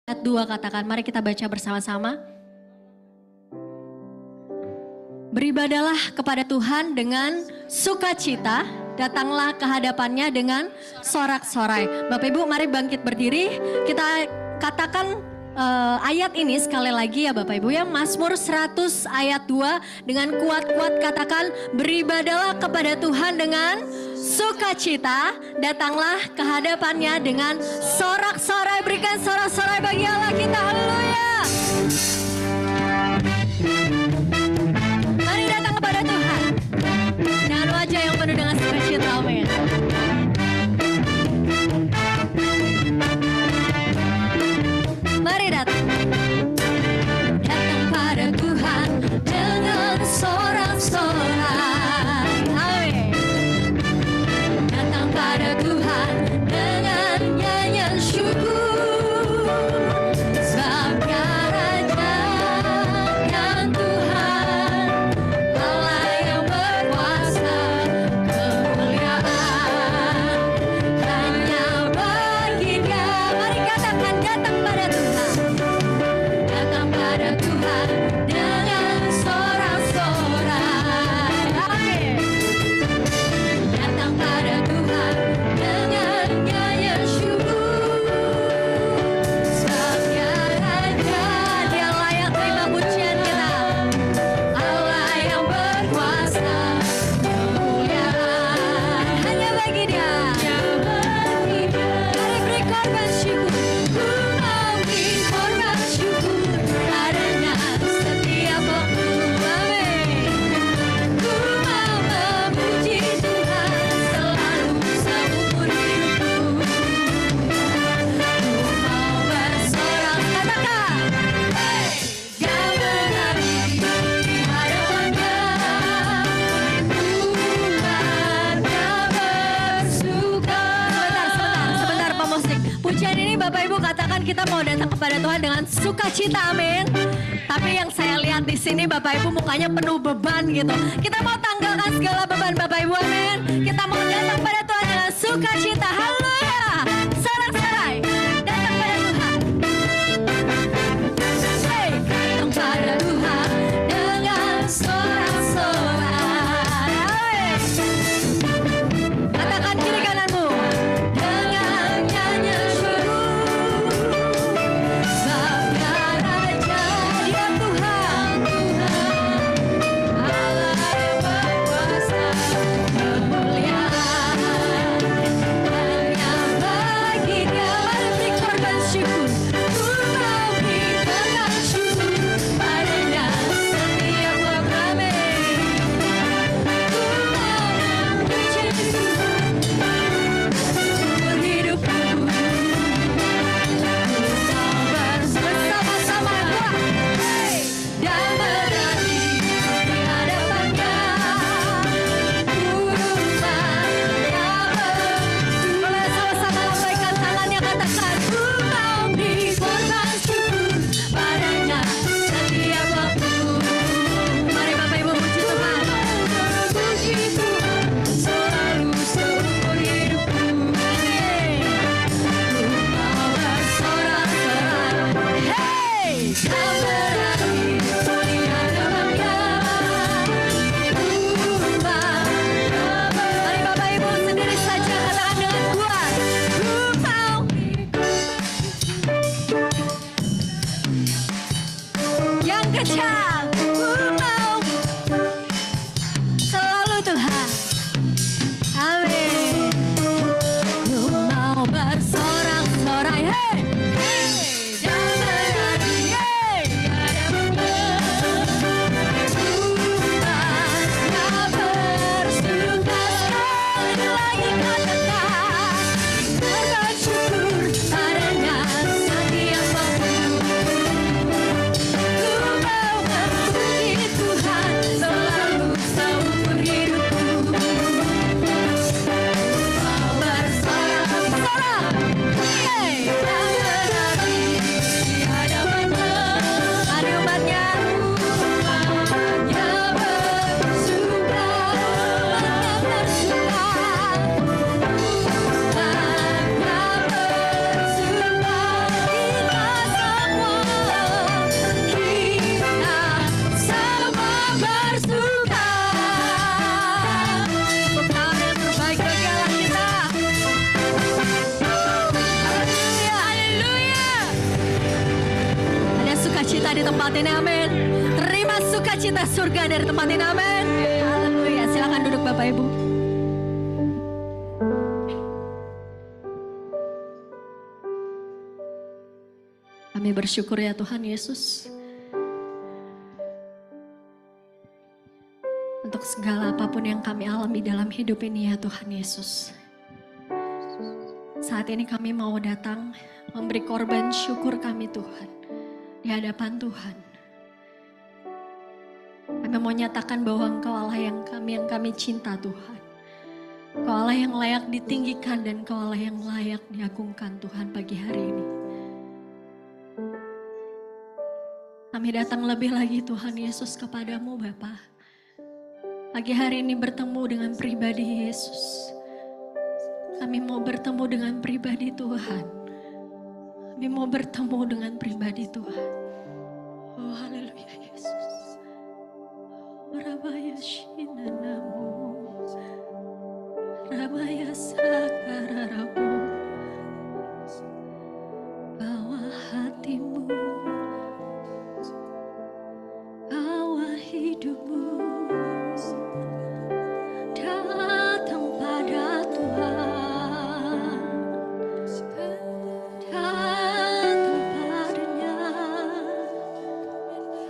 Ayat 2 katakan, mari kita baca bersama-sama. Beribadalah kepada Tuhan dengan sukacita, datanglah ke hadapannya dengan sorak-sorai. Bapak Ibu mari bangkit berdiri, kita katakan ayat ini sekali lagi ya Bapak Ibu ya. Mazmur 100 ayat 2 dengan kuat-kuat katakan, beribadalah kepada Tuhan dengan sukacita, datanglah ke hadapannya dengan sorak-sorai. Berikan sorak-sorai bagi Allah kita, haleluya. Mari datang kepada Tuhan dengan wajah yang penuh dengan sukacita, amin. Mari datang pada Tuhan dengan sorak-sorai, amin. Datang pada Tuhan dengan nyanyian syukur, sebab Dia Raja dan Tuhan, Allah yang berkuasa, kemuliaan hanya bagi Dia. Mari katakan, datang pada Tuhan, datang pada Tuhan dengan sorak-sorai, amin. Datang pada Tuhan dengan nyanyian syukur, sebab Dia Raja, Dia layak terima pujian kita, Allah yang berkuasa, kemuliaan hanya bagi Dia. Mari beri korban syukur, ku mau beri korban syukur padanya setiap waktu, amin. Ku mau memuji Tuhan selalu seumur hidupku. Ku mau bersorak, katakan, hey, Dia menari di hadapannya, umatnya bersuka. Sebentar pemusik. Pujian ini Bapak Ibu katakan kita mau datang kepada Tuhan dengan sukacita, amin. Tapi yang saya lihat di sini Bapak Ibu mukanya penuh beban gitu. Kita mau tanggalkan segala beban Bapak Ibu, amin. Kita mau datang pada Tuhan dengan sukacita, haleluya. Sorak-sorai, datang pada Tuhan. Hey, datang pada Tuhan dengan sorak-sorai, amin. Katakan kiri kananmu, dengan nyanyian syukur, sebab Dia Raja, Dia Tuhan, Allah yang berkuasa, kemuliaan hanya bagi Dia. Mari beri korban syukur, ku mau beri korban syukur padanya setiap waktu, amin. Ku mau memuji Tuhan seumur hidupku. Bersama-sama kuat, hey, dan berani di hadapannya, umatnya boleh sama-sama lambaikan tangannya, katakan, ku mau beri korban syukur padanya setiap waktu. Mari Bapak Ibu puji Tuhan, puji Tuhan selalu seumur hidupku, amin. Ku mau bersorak-sorai, hey, Dia berani di hadapannya, umatnya. Mari Bapak Ibu sendiri saja katakan dengan kuat, ku mau yang kencang, ku mau selalu Tuhan, amin. Ku mau bersorak-sorai, hey, hey, dan berani, hey, di hadapannya, umatnya bersuka. Sekali lagi katakan, korban syukur padanya setiap waktu. Ku mau sukacita di tempat ini, amin. Terima sukacita surga dari tempat ini, amin. Haleluya. Silakan duduk Bapak Ibu. Kami bersyukur ya Tuhan Yesus untuk segala apapun yang kami alami dalam hidup ini ya Tuhan Yesus. Saat ini kami mau datang memberi korban syukur kami Tuhan di hadapan Tuhan. Kami mau nyatakan bahwa Engkau Allah yang kami cinta Tuhan. Engkau Allah yang layak ditinggikan dan Engkau Allah yang layak diagungkan Tuhan pagi hari ini. Kami datang lebih lagi Tuhan Yesus kepadamu Bapa. Pagi hari ini bertemu dengan pribadi Yesus. Kami mau bertemu dengan pribadi Tuhan. Kami mau bertemu dengan pribadi Tuhan. Oh haleluya Yesus. Rabaya shinanamu. Rabaya sakararabu. Bawa hatimu. Bawa hidupmu. Datang pada Tuhan. Datang padanya.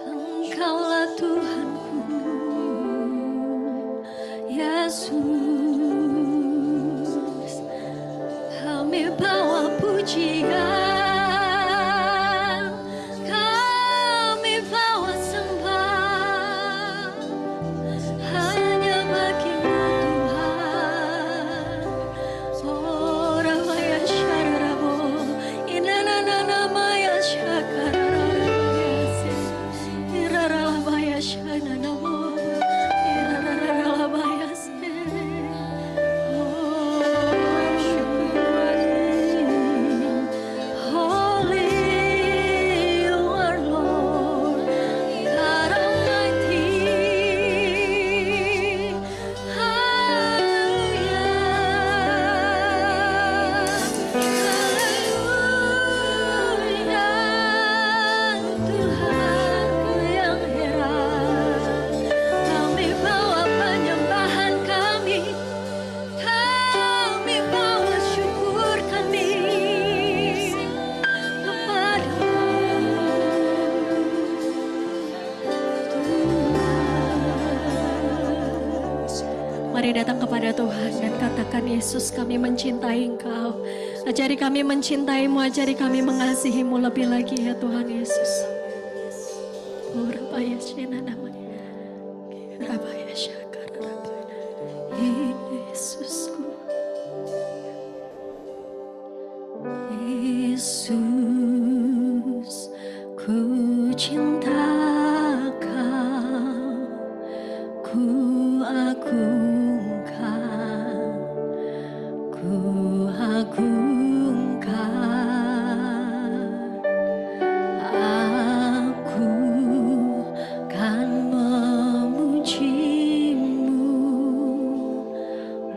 Engkaulah Tuhanku. Yesus. Kami bawa pujian. Mari datang kepada Tuhan dan katakan, Yesus kami mencintai Engkau. Ajari kami mencintaimu, ajari kami mengasihimu lebih lagi ya Tuhan Yesus. Oh Rabaya Shena namanya. Rabaya Syakar Rabaya. Yesusku. Yesus, ku cinta Kau, ku agungkan, ku agungkan. Aku kan memujimu,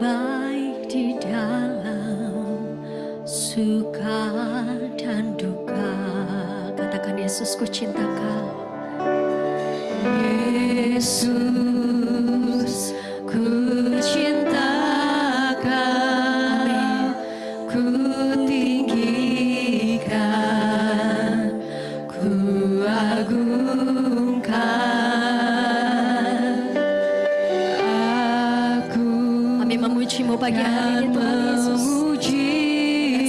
baik di dalam suka dan duka. Katakan, Yesus ku cinta Kau. Yesus, ku cinta Kau, ku tinggikan, ku agungkan. Kami memujimu pagi hari ini Tuhan Yesus.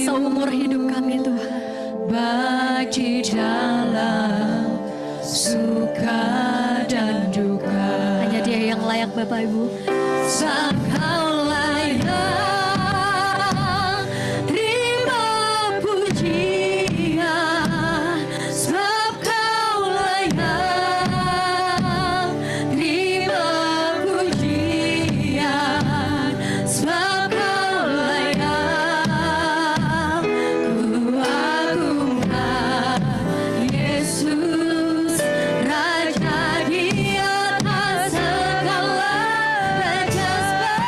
Seumur hidup kami Tuhan, baik di dalam suka dan duka. Hanya Dia yang layak Bapak Ibu. Engkau layak terima pujian, sebab Kau layak terima pujian, sebab Kau layak ku agungkan. Yesus Raja di atas segala raja, sebab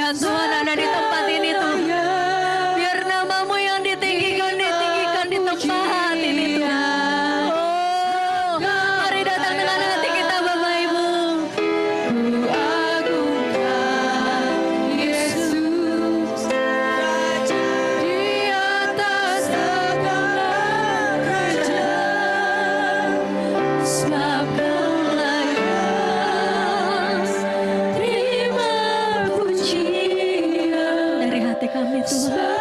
kemuliaan Tuhan ada di tempat ini Tuhan. Biar namamu yang ditinggikan di tempat ini Tuhan. Oh, mari datang dengan hati kita Bapak Ibu. Ku agungkan Yesus, Raja di atas segala raja, sebab Kau layak terima pujian dari hati kami Tuhan.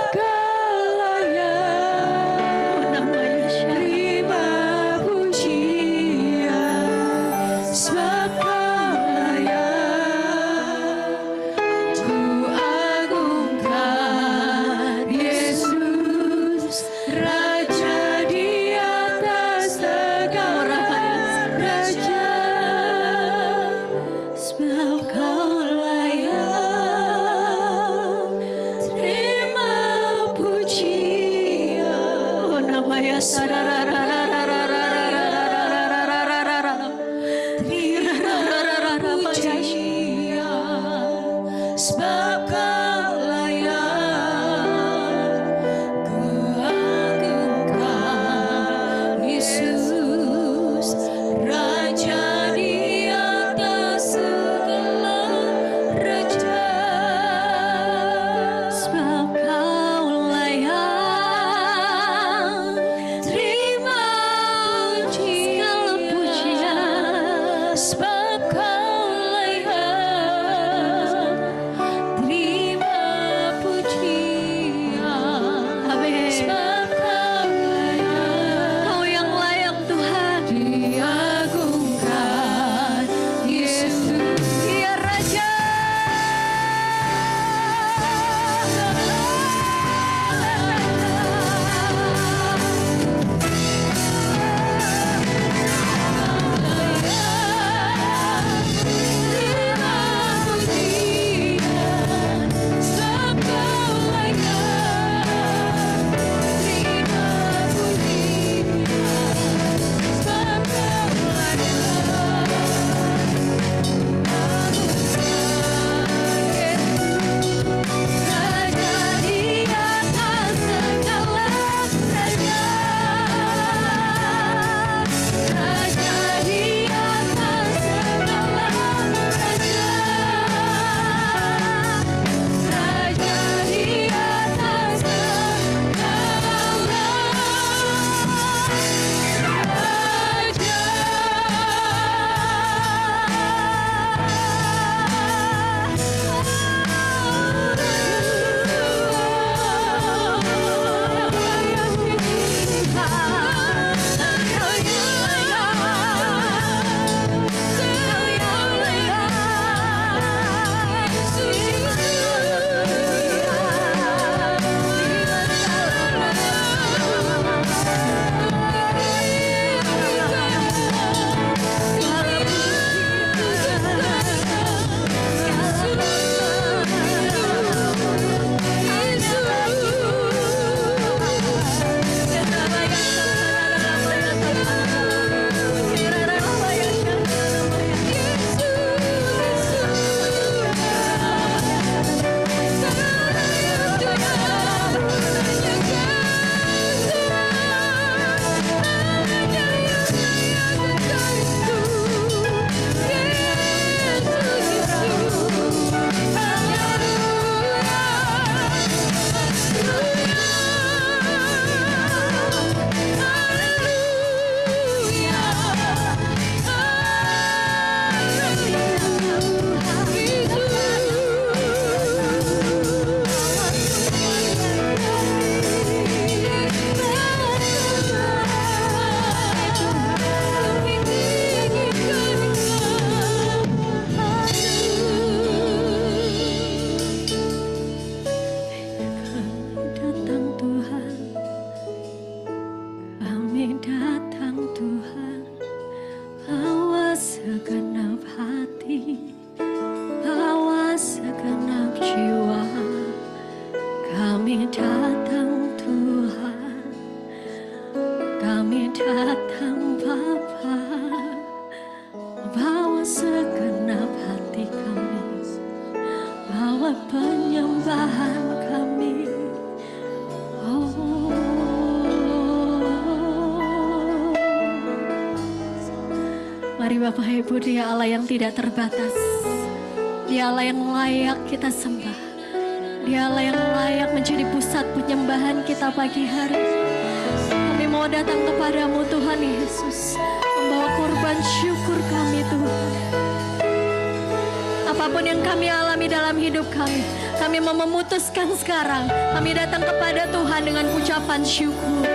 Bawa Mari Bapak Ibu, Dia Allah yang tidak terbatas. Dia Allah yang layak kita sembah. Dia Allah yang layak menjadi pusat penyembahan kita pagi hari. Kami mau datang kepadamu Tuhan Yesus, membawa korban syukur kami Tuhan. Apapun yang kami alami dalam hidup kami mau memutuskan sekarang. Kami datang kepada Tuhan dengan ucapan syukur.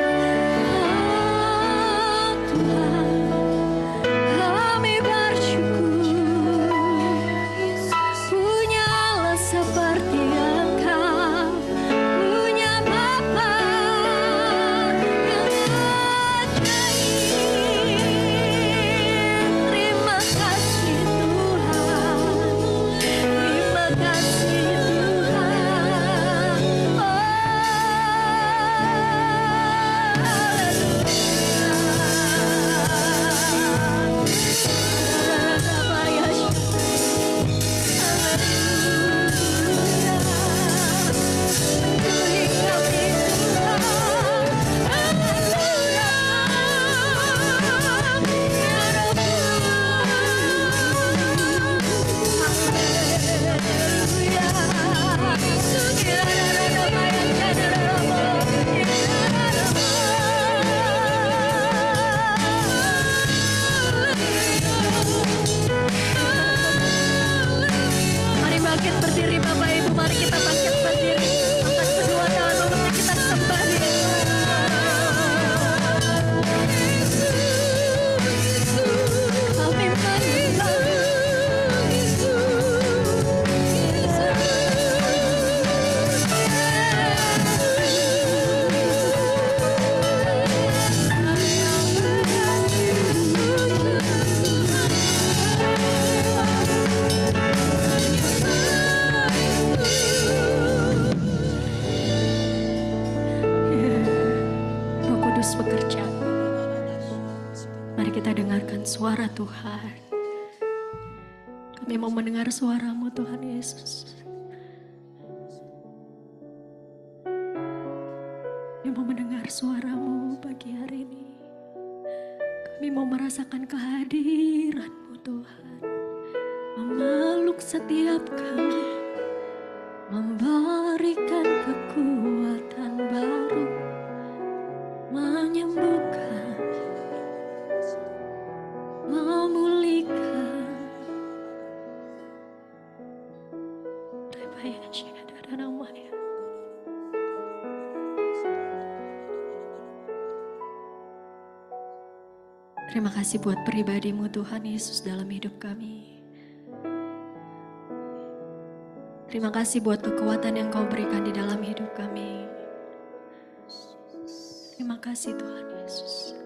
Suara Tuhan, kami mau mendengar suara-Mu Tuhan Yesus. Kami mau mendengar suara-Mu pagi hari ini. Kami mau merasakan kehadiran-Mu Tuhan, memeluk setiap kami, memberikan kekuatan baru, menyembuhkan, memulihkan. Terima kasih buat pribadi-Mu Tuhan Yesus dalam hidup kami. Terima kasih buat kekuatan yang Kau berikan di dalam hidup kami. Terima kasih Tuhan Yesus.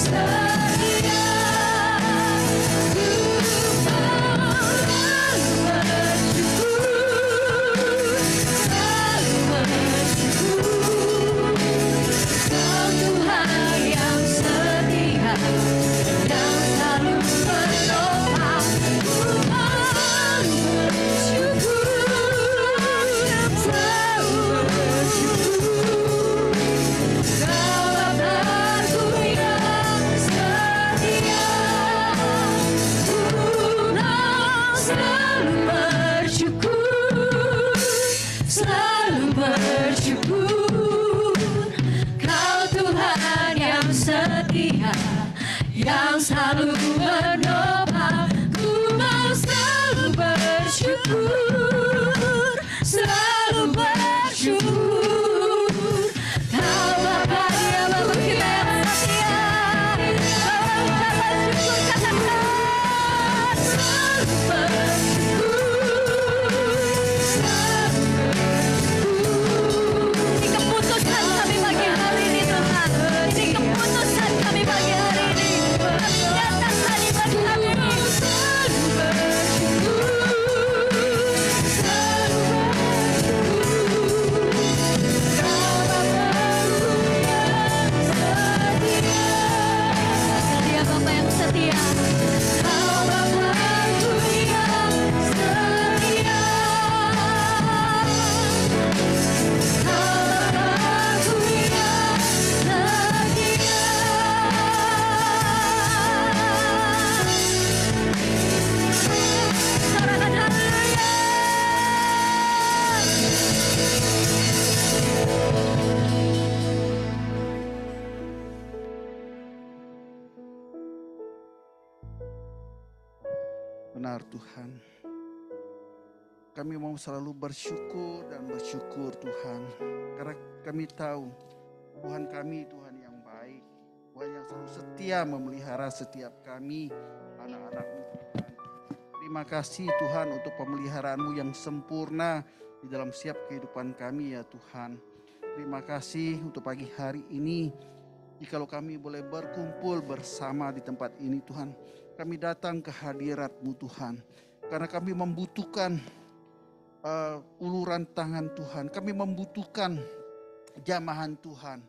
Stop. yang selalu menopang. Ku mau selalu bersyukur, selalu bersyukur. Kau Bapa, Dia Bapa kita yang setia. Kalau ucapan syukur katakan selalu bersyukur, selalu bersyukur. Ini keputusan kami pagi hari ini Tuhan. Ini keputusan kami pagi hari ini. Kami datang tadi pagi hari ini selalu bersyukur, selalu bersyukur. Kau Bapa yang setia, Dia Bapa yang setia. Kau Bapa-Ku yang setia. Kau Bapa-Ku yang setia. Sorakan haleluya. Benar Tuhan, kami mau selalu bersyukur dan bersyukur Tuhan. Karena kami tahu Tuhan kami Tuhan yang baik, Tuhan yang selalu setia memelihara setiap kami anak-anak-Mu Tuhan. Terima kasih Tuhan untuk pemeliharaanmu yang sempurna di dalam setiap kehidupan kami ya Tuhan. Terima kasih untuk pagi hari ini. Jikalau kami boleh berkumpul bersama di tempat ini Tuhan, kami datang ke hadirat-Mu Tuhan. Karena kami membutuhkan uluran tangan Tuhan. Kami membutuhkan jamahan Tuhan.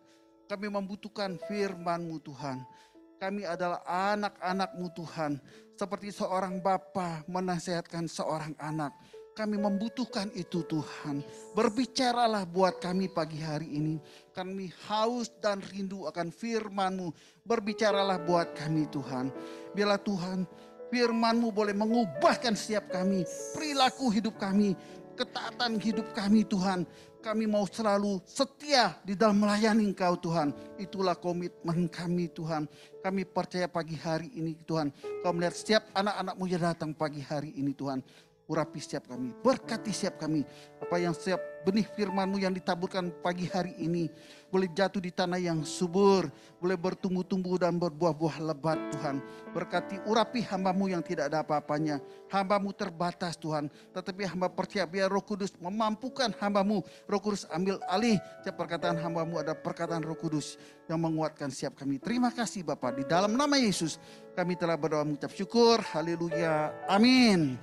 Kami membutuhkan firman-Mu Tuhan. Kami adalah anak-anak-Mu Tuhan. Seperti seorang bapa menasihatkan seorang anak. Kami membutuhkan itu Tuhan. Berbicaralah buat kami pagi hari ini. Kami haus dan rindu akan firman-Mu. Berbicaralah buat kami Tuhan. Biarlah Tuhan firman-Mu boleh mengubahkan setiap kami. Perilaku hidup kami. Ketaatan hidup kami Tuhan. Kami mau selalu setia di dalam melayani Engkau Tuhan. Itulah komitmen kami Tuhan. Kami percaya pagi hari ini Tuhan. Kau melihat setiap anak-anak-Mu yang datang pagi hari ini Tuhan. Urapi setiap kami, berkati setiap kami. Apa yang setiap benih firman-Mu yang ditaburkan pagi hari ini boleh jatuh di tanah yang subur, boleh bertumbuh-tumbuh dan berbuah-buah lebat Tuhan. Berkati urapi hamba-Mu yang tidak ada apa-apanya. Hamba-Mu terbatas Tuhan, tetapi hamba percaya biar Roh Kudus memampukan hamba-Mu. Roh Kudus ambil alih setiap perkataan hamba-Mu, ada perkataan Roh Kudus yang menguatkan setiap kami. Terima kasih Bapa, di dalam nama Yesus kami telah berdoa mengucap syukur. Haleluya, amin.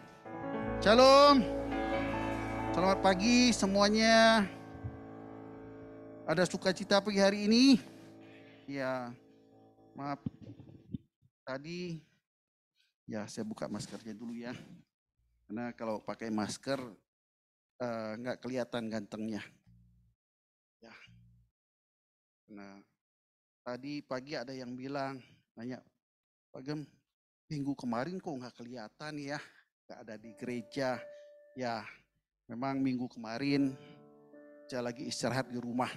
Shalom, selamat pagi semuanya. Ada sukacita pagi hari ini? Ya, maaf. Tadi, ya saya buka maskernya dulu ya. Karena kalau pakai masker nggak kelihatan gantengnya. Ya, nah tadi pagi ada yang bilang, nanya, Pak Gem, minggu kemarin kok nggak kelihatan ya? Gak ada di gereja. Ya memang minggu kemarin saya lagi istirahat di rumah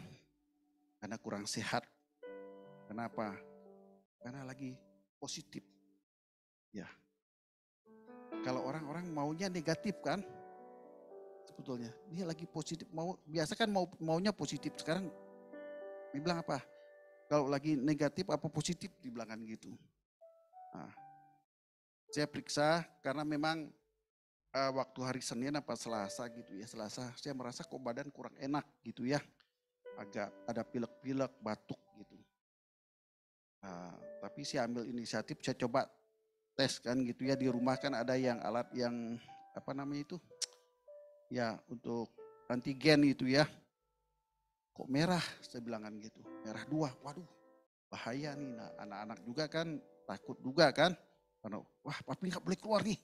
karena kurang sehat. Kenapa? Karena lagi positif. Ya, kalau orang-orang maunya negatif kan, sebetulnya dia lagi positif. Biasa kan maunya positif. Sekarang dibilang apa? Kalau lagi negatif apa positif dibilang kan gitu. Nah, saya periksa karena memang waktu hari Senin apa Selasa gitu ya, Selasa saya merasa kok badan kurang enak gitu ya, agak ada pilek-pilek, batuk gitu. Tapi saya ambil inisiatif, saya coba tes kan gitu ya, di rumah kan ada yang alat yang apa namanya itu ya untuk antigen itu ya, kok merah saya bilang kan gitu, merah 2, waduh bahaya nih. Nah anak-anak juga kan takut juga kan, karena wah papi nggak boleh keluar nih,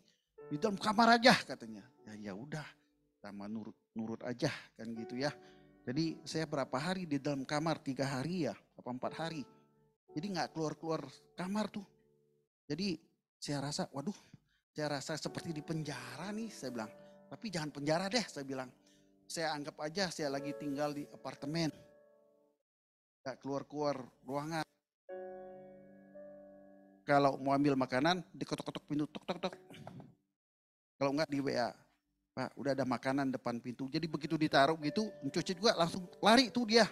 di dalam kamar aja katanya. Ya udah, sama nurut aja kan gitu ya. Jadi saya berapa hari di dalam kamar, 3 hari ya, apa 4 hari. Jadi nggak keluar kamar tuh. Jadi saya rasa, waduh, saya rasa seperti di penjara nih, saya bilang. Tapi jangan penjara deh, saya bilang. Saya anggap aja saya lagi tinggal di apartemen. Nggak keluar ruangan. kalau mau ambil makanan diketok-ketok pintu, tok tok tok. Kalau enggak di WA, Pak udah ada makanan depan pintu. Jadi begitu ditaruh gitu, mencuci juga langsung lari tuh dia.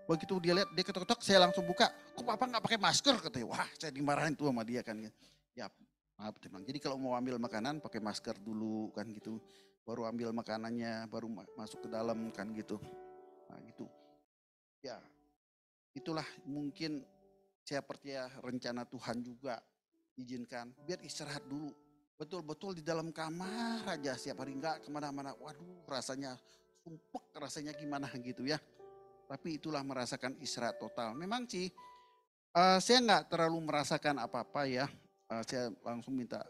Begitu dia lihat, dia ketok-ketok, saya langsung buka. Kok Papa nggak pakai masker? Katanya, wah saya dimarahin tuh sama dia kan. Ya maaf, dia bilang. Jadi kalau mau ambil makanan pakai masker dulu kan gitu. Baru ambil makanannya, baru masuk ke dalam kan gitu. Nah gitu. Ya itulah mungkin saya percaya rencana Tuhan juga izinkan. Biar istirahat dulu. Betul-betul di dalam kamar aja setiap hari nggak kemana-mana. Waduh rasanya sumpek rasanya gimana gitu ya. Tapi itulah merasakan istirahat total. Memang sih saya nggak terlalu merasakan apa-apa ya. Saya langsung minta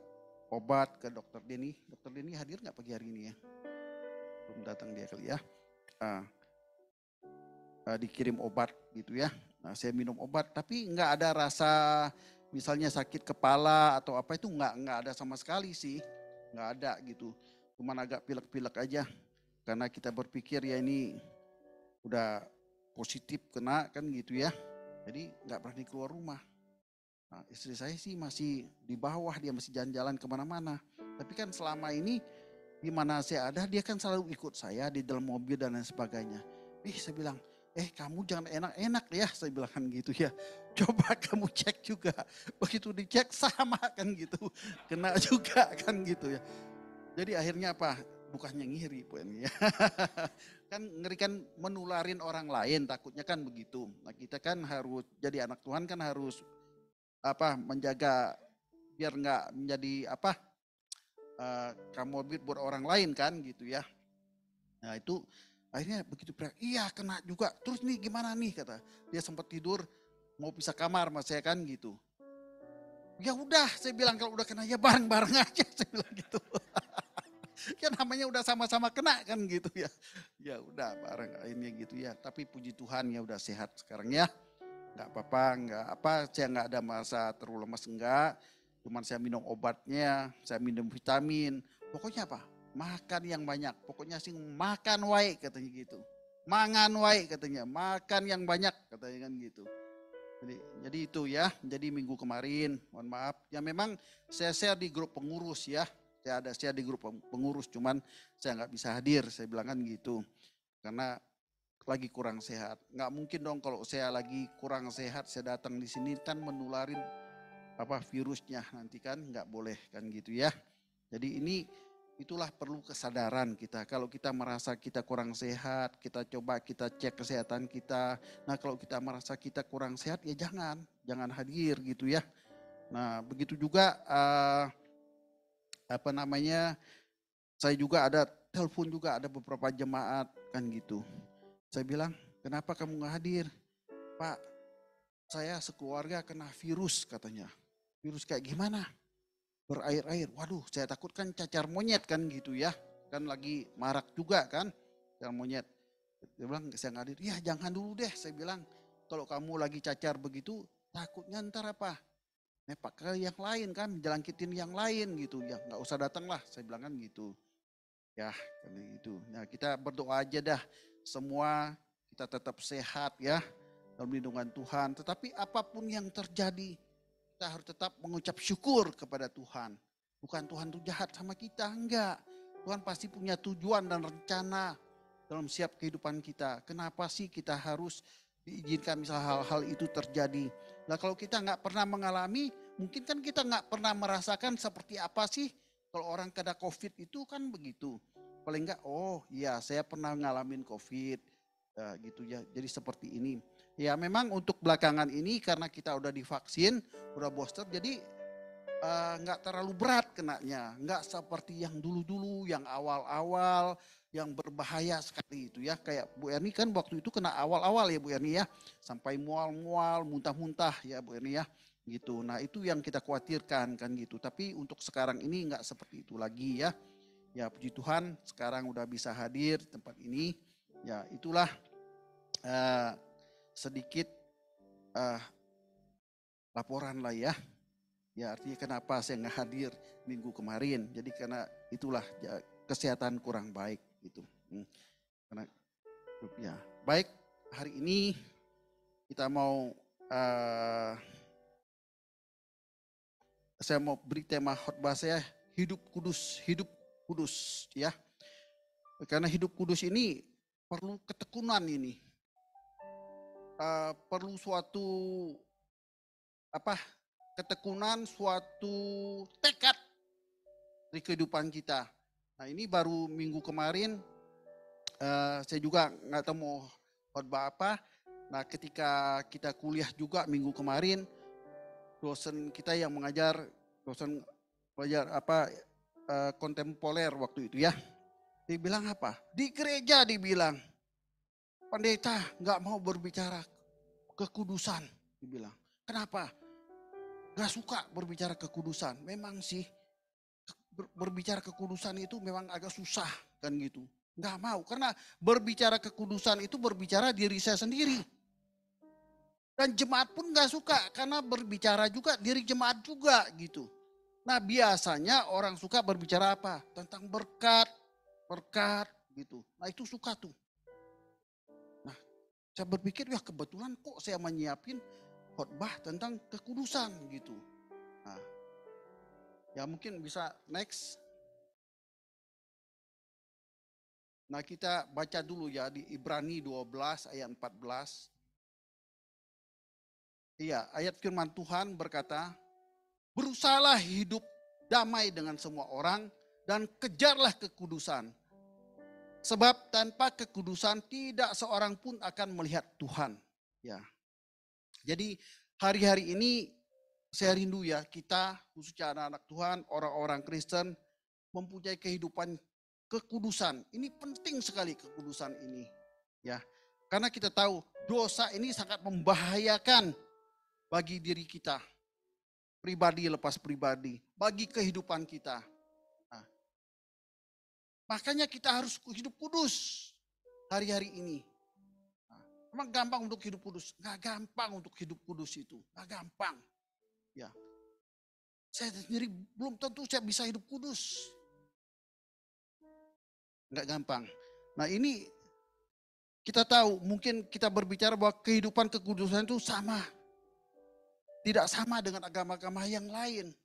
obat ke dokter Denny. Dokter Denny hadir nggak pagi hari ini ya? Belum datang dia kali ya. Uh, Dikirim obat gitu ya. Nah, saya minum obat tapi nggak ada rasa misalnya sakit kepala atau apa itu nggak ada sama sekali sih. Nggak ada gitu. Cuman agak pilek-pilek aja. Karena kita berpikir ya ini udah positif kena kan gitu ya. Jadi nggak berani keluar rumah. Nah, istri saya sih masih di bawah, dia masih jalan-jalan kemana-mana. Tapi kan selama ini di mana saya ada dia kan selalu ikut saya di dalam mobil dan lain sebagainya. Saya bilang, kamu jangan enak-enak ya, saya bilang kan gitu ya. Coba kamu cek juga. Begitu dicek sama kan gitu. Kena juga kan gitu ya. Jadi akhirnya apa? Bukannya ngiri poinnya. Kan ngeri kan menularin orang lain takutnya kan begitu. Nah kita kan harus jadi anak Tuhan kan harus menjaga biar nggak menjadi comorbid buat orang lain kan gitu ya. Nah itu akhirnya begitu iya kena juga. Terus nih gimana nih kata. Dia sempat tidur mau pisah kamar sama saya kan gitu. Ya udah saya bilang kalau udah kena ya bareng-bareng aja saya bilang gitu. Ya namanya udah sama-sama kena kan gitu ya. Ya udah bareng akhirnya gitu ya. Tapi puji Tuhan ya udah sehat sekarang ya. Enggak apa-apa, saya enggak ada masa terlalu lemas enggak. Cuman saya minum obatnya, saya minum vitamin. Pokoknya apa? Makan yang banyak. Pokoknya sih makan wae katanya gitu. Mangan wae katanya, makan yang banyak katanya kan gitu. Jadi itu ya, jadi minggu kemarin, mohon maaf. Ya memang saya share di grup pengurus ya. Saya di grup pengurus, cuman saya nggak bisa hadir, saya bilang kan gitu. Karena lagi kurang sehat. Nggak mungkin dong kalau saya lagi kurang sehat, saya datang di sini kan menularin virusnya nanti kan nggak boleh kan gitu ya. Jadi itulah perlu kesadaran kita. Kalau kita merasa kita kurang sehat, kita coba kita cek kesehatan kita. Nah kalau kita merasa kita kurang sehat ya jangan hadir gitu ya. Nah begitu juga saya juga ada telepon juga ada beberapa jemaat kan gitu. Saya bilang kenapa kamu nggak hadir? Pak saya sekeluarga kena virus katanya. Virus kayak gimana? Berair-air. Waduh saya takut kan cacar monyet kan gitu ya. Kan lagi marak juga kan cacar monyet. Dia bilang saya nggak hadir. Ya jangan dulu deh saya bilang. Kalau kamu lagi cacar begitu takutnya ntar apa? Pakai yang lain kan. Jelangkitin yang lain gitu. Ya nggak usah datang lah saya bilang kan gitu. Ya karena gitu. Nah kita berdoa aja dah. Semua kita tetap sehat ya. Dalam lindungan Tuhan. Tetapi apapun yang terjadi. Kita harus tetap mengucap syukur kepada Tuhan. Bukan Tuhan itu jahat sama kita, enggak. Tuhan pasti punya tujuan dan rencana dalam setiap kehidupan kita. Kenapa sih kita harus diizinkan misal hal-hal itu terjadi. Nah kalau kita nggak pernah mengalami, mungkin kan kita nggak pernah merasakan seperti apa sih. Kalau orang kena COVID itu kan begitu. Paling enggak, oh iya saya pernah ngalamin COVID. Gitu ya, jadi seperti ini. Ya memang untuk belakangan ini karena kita udah divaksin, udah booster jadi nggak terlalu berat kenanya. Nggak seperti yang dulu-dulu, yang awal-awal, yang berbahaya sekali itu ya. Kayak Bu Erni kan waktu itu kena awal-awal ya Bu Erni ya. Sampai mual-mual, muntah-muntah ya Bu Erni ya. Gitu. Nah itu yang kita khawatirkan kan gitu. Tapi untuk sekarang ini nggak seperti itu lagi ya. Ya puji Tuhan sekarang udah bisa hadir di tempat ini. Ya itulah sedikit laporan lah ya. Ya artinya kenapa saya nggak hadir minggu kemarin. Jadi karena itulah ya, kesehatan kurang baik gitu. Karena ya baik hari ini kita mau saya mau beri tema khotbah saya hidup kudus ya. Karena hidup kudus ini perlu ketekunan ini. Perlu suatu ketekunan, suatu tekad di kehidupan kita. Nah ini baru minggu kemarin saya juga nggak tahu mau khotbah apa. Nah ketika kita kuliah juga minggu kemarin, dosen kita yang mengajar, dosen kontemporer waktu itu ya. Dia bilang apa? Di gereja dibilang, pendeta nggak mau berbicara kekudusan. Dibilang, kenapa? Gak suka berbicara kekudusan. Memang sih berbicara kekudusan itu memang agak susah kan gitu. Gak mau karena berbicara kekudusan itu berbicara diri saya sendiri. Dan jemaat pun gak suka karena berbicara juga diri jemaat juga gitu. Nah biasanya orang suka berbicara apa? Tentang berkat gitu. Nah itu suka tuh. Nah saya berpikir ya kebetulan kok saya menyiapin khotbah tentang kekudusan gitu. Nah, ya mungkin bisa next. Nah kita baca dulu ya di Ibrani 12 ayat 14. Iya ayat firman Tuhan berkata, berusahalah hidup damai dengan semua orang dan kejarlah kekudusan. Sebab tanpa kekudusan tidak seorang pun akan melihat Tuhan. Ya. Jadi hari-hari ini saya rindu ya kita khususnya anak-anak Tuhan, orang-orang Kristen mempunyai kehidupan kekudusan. Ini penting sekali kekudusan ini. Ya, karena kita tahu dosa ini sangat membahayakan bagi diri kita. Pribadi lepas pribadi, bagi kehidupan kita. Nah, makanya kita harus hidup kudus hari-hari ini. Emang gampang untuk hidup kudus? Gak gampang untuk hidup kudus itu. Gak gampang. Ya. Saya sendiri belum tentu saya bisa hidup kudus. Gak gampang. Nah ini kita tahu mungkin kita berbicara bahwa kehidupan kekudusan itu sama. Tidak sama dengan agama-agama yang lain.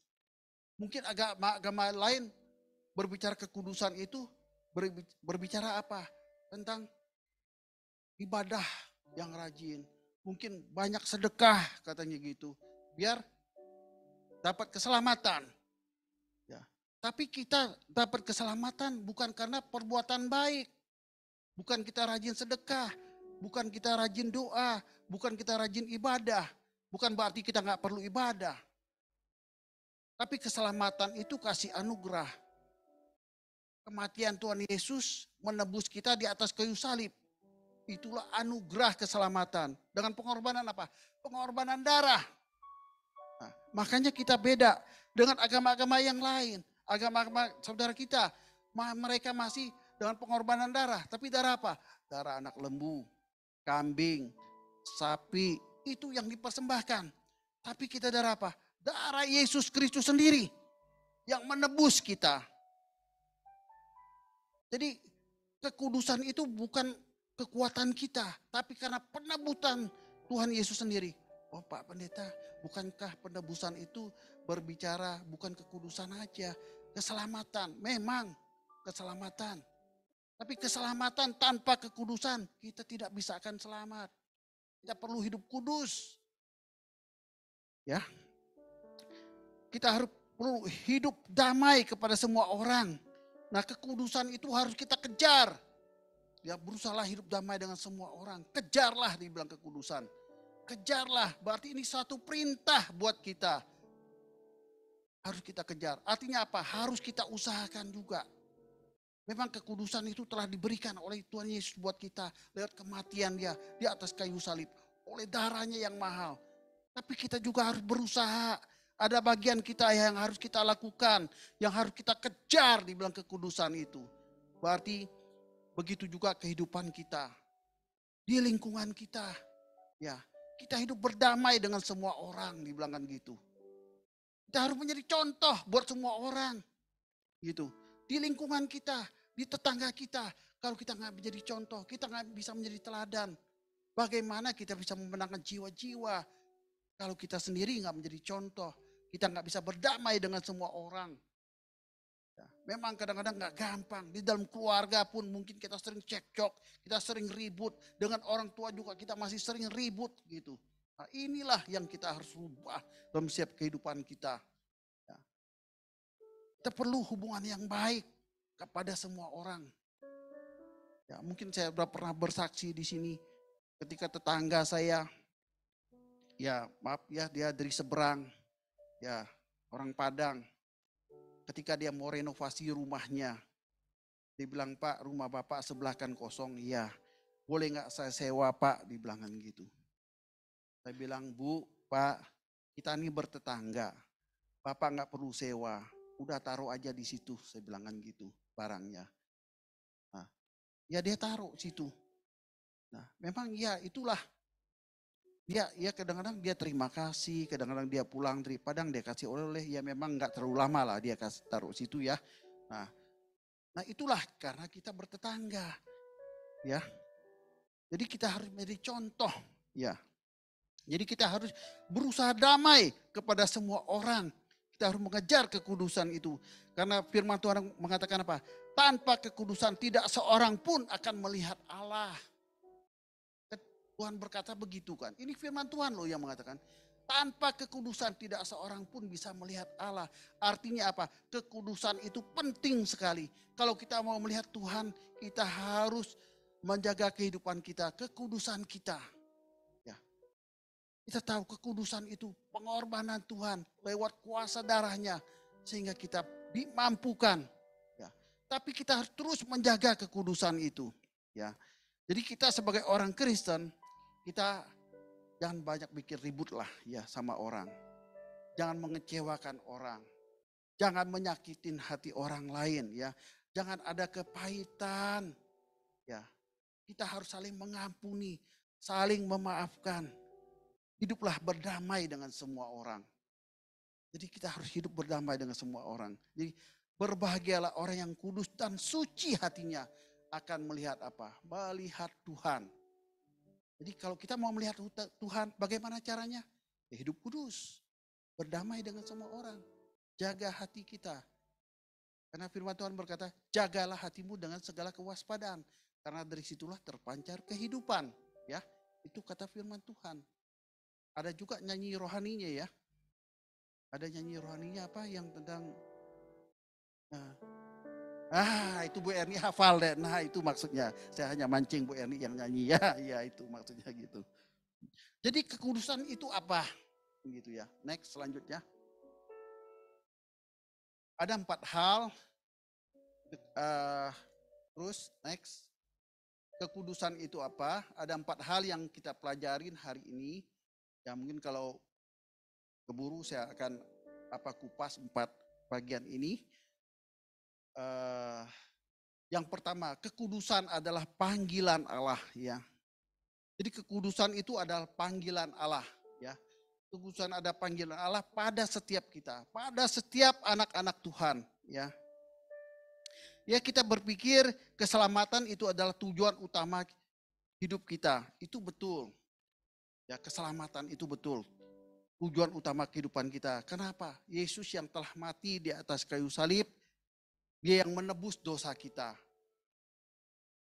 Mungkin agama lain berbicara kekudusan itu berbicara apa? Tentang ibadah yang rajin, mungkin banyak sedekah katanya gitu, biar dapat keselamatan. Ya. Tapi kita dapat keselamatan bukan karena perbuatan baik, bukan kita rajin sedekah, bukan kita rajin doa, bukan kita rajin ibadah, bukan berarti kita nggak perlu ibadah. Tapi keselamatan itu kasih anugerah. Kematian Tuhan Yesus menebus kita di atas kayu salib. Itulah anugerah keselamatan. Dengan pengorbanan apa? Pengorbanan darah. Nah, makanya kita beda dengan agama-agama yang lain. Agama-agama saudara kita, mereka masih dengan pengorbanan darah. Tapi darah apa? Darah anak lembu, kambing, sapi. Itu yang dipersembahkan. Tapi kita darah apa? Darah Yesus Kristus sendiri yang menebus kita. Jadi kekudusan itu bukan kekuatan kita, tapi karena penebusan Tuhan Yesus sendiri. Oh Pak Pendeta, bukankah penebusan itu berbicara bukan kekudusan aja, keselamatan. Memang keselamatan. Tapi keselamatan tanpa kekudusan kita tidak bisa akan selamat. Kita perlu hidup kudus. Ya. Kita harus perlu hidup damai kepada semua orang. Nah, kekudusan itu harus kita kejar. Ya, berusahalah hidup damai dengan semua orang. Kejarlah dibilang kekudusan. Kejarlah, berarti ini satu perintah buat kita. Harus kita kejar. Artinya apa? Harus kita usahakan juga. Memang kekudusan itu telah diberikan oleh Tuhan Yesus buat kita. Lewat kematian dia di atas kayu salib. Oleh darahnya yang mahal. Tapi kita juga harus berusaha. Ada bagian kita yang harus kita lakukan. Yang harus kita kejar dibilang kekudusan itu. Berarti begitu juga kehidupan kita. Di lingkungan kita. Ya, kita hidup berdamai dengan semua orang dibilangkan gitu. Kita harus menjadi contoh buat semua orang. Gitu. Di lingkungan kita, di tetangga kita. Kalau kita nggak menjadi contoh, kita nggak bisa menjadi teladan. Bagaimana kita bisa memenangkan jiwa-jiwa kalau kita sendiri nggak menjadi contoh. Kita nggak bisa berdamai dengan semua orang. Ya, memang kadang-kadang nggak gampang. Di dalam keluarga pun mungkin kita sering cekcok, kita sering ribut. Dengan orang tua juga kita masih sering ribut gitu. Nah, inilah yang kita harus rubah dalam setiap kehidupan kita. Ya. Kita perlu hubungan yang baik kepada semua orang. Ya, mungkin saya pernah bersaksi di sini ketika tetangga saya, ya maaf ya, dia dari seberang, ya orang Padang. Ketika dia mau renovasi rumahnya, dia bilang, Pak, rumah Bapak sebelah kan kosong. Iya, boleh nggak saya sewa, Pak? Dibilangan gitu. Saya bilang, Bu, Pak, kita ini bertetangga. Bapak nggak perlu sewa, udah taruh aja di situ. Saya bilangan gitu barangnya. Nah, ya dia taruh situ. Nah, memang ya itulah. Ya kadang-kadang dia terima kasih, kadang-kadang dia pulang dari Padang dia kasih oleh-oleh, ya memang nggak terlalu lama lah dia kasih taruh situ ya. Nah itulah karena kita bertetangga, ya. Jadi kita harus menjadi contoh, ya. Jadi kita harus berusaha damai kepada semua orang. Kita harus mengejar kekudusan itu. Karena firman Tuhan mengatakan apa? Tanpa kekudusan tidak seorang pun akan melihat Allah. Tuhan berkata begitu kan. Ini firman Tuhan loh yang mengatakan. Tanpa kekudusan tidak seorang pun bisa melihat Allah. Artinya apa? Kekudusan itu penting sekali. Kalau kita mau melihat Tuhan, kita harus menjaga kehidupan kita, kekudusan kita. Ya. Kita tahu kekudusan itu pengorbanan Tuhan lewat kuasa darahnya. Sehingga kita dimampukan. Ya. Tapi kita harus terus menjaga kekudusan itu. Ya. Jadi kita sebagai orang Kristen, kita jangan banyak bikin ribut lah ya sama orang. Jangan mengecewakan orang. Jangan menyakitin hati orang lain ya. Jangan ada kepahitan. Ya. Kita harus saling mengampuni, saling memaafkan. Hiduplah berdamai dengan semua orang. Jadi kita harus hidup berdamai dengan semua orang. Jadi berbahagialah orang yang kudus dan suci hatinya akan melihat apa? Melihat Tuhan. Jadi kalau kita mau melihat Tuhan, bagaimana caranya? Ya hidup kudus, berdamai dengan semua orang, jaga hati kita. Karena firman Tuhan berkata, jagalah hatimu dengan segala kewaspadaan. Karena dari situlah terpancar kehidupan. Ya, itu kata firman Tuhan. Ada juga nyanyi rohaninya ya. Ada nyanyi rohaninya apa yang tentang... itu Bu Erni hafal deh. Nah itu maksudnya. Saya hanya mancing Bu Erni yang nyanyi ya. Ya itu maksudnya gitu. Jadi kekudusan itu apa? Gitu ya. Next selanjutnya. Ada 4 hal. Terus next. Kekudusan itu apa? Ada 4 hal yang kita pelajarin hari ini. Ya mungkin kalau keburu saya akan kupas 4 bagian ini. Yang pertama, kekudusan adalah panggilan Allah ya. Jadi kekudusan itu adalah panggilan Allah ya. Kekudusan ada panggilan Allah pada setiap kita, pada setiap anak-anak Tuhan ya. Ya kita berpikir keselamatan itu adalah tujuan utama hidup kita. Itu betul. Ya keselamatan itu betul. Tujuan utama kehidupan kita. Kenapa? Yesus yang telah mati di atas kayu salib, Dia yang menebus dosa kita.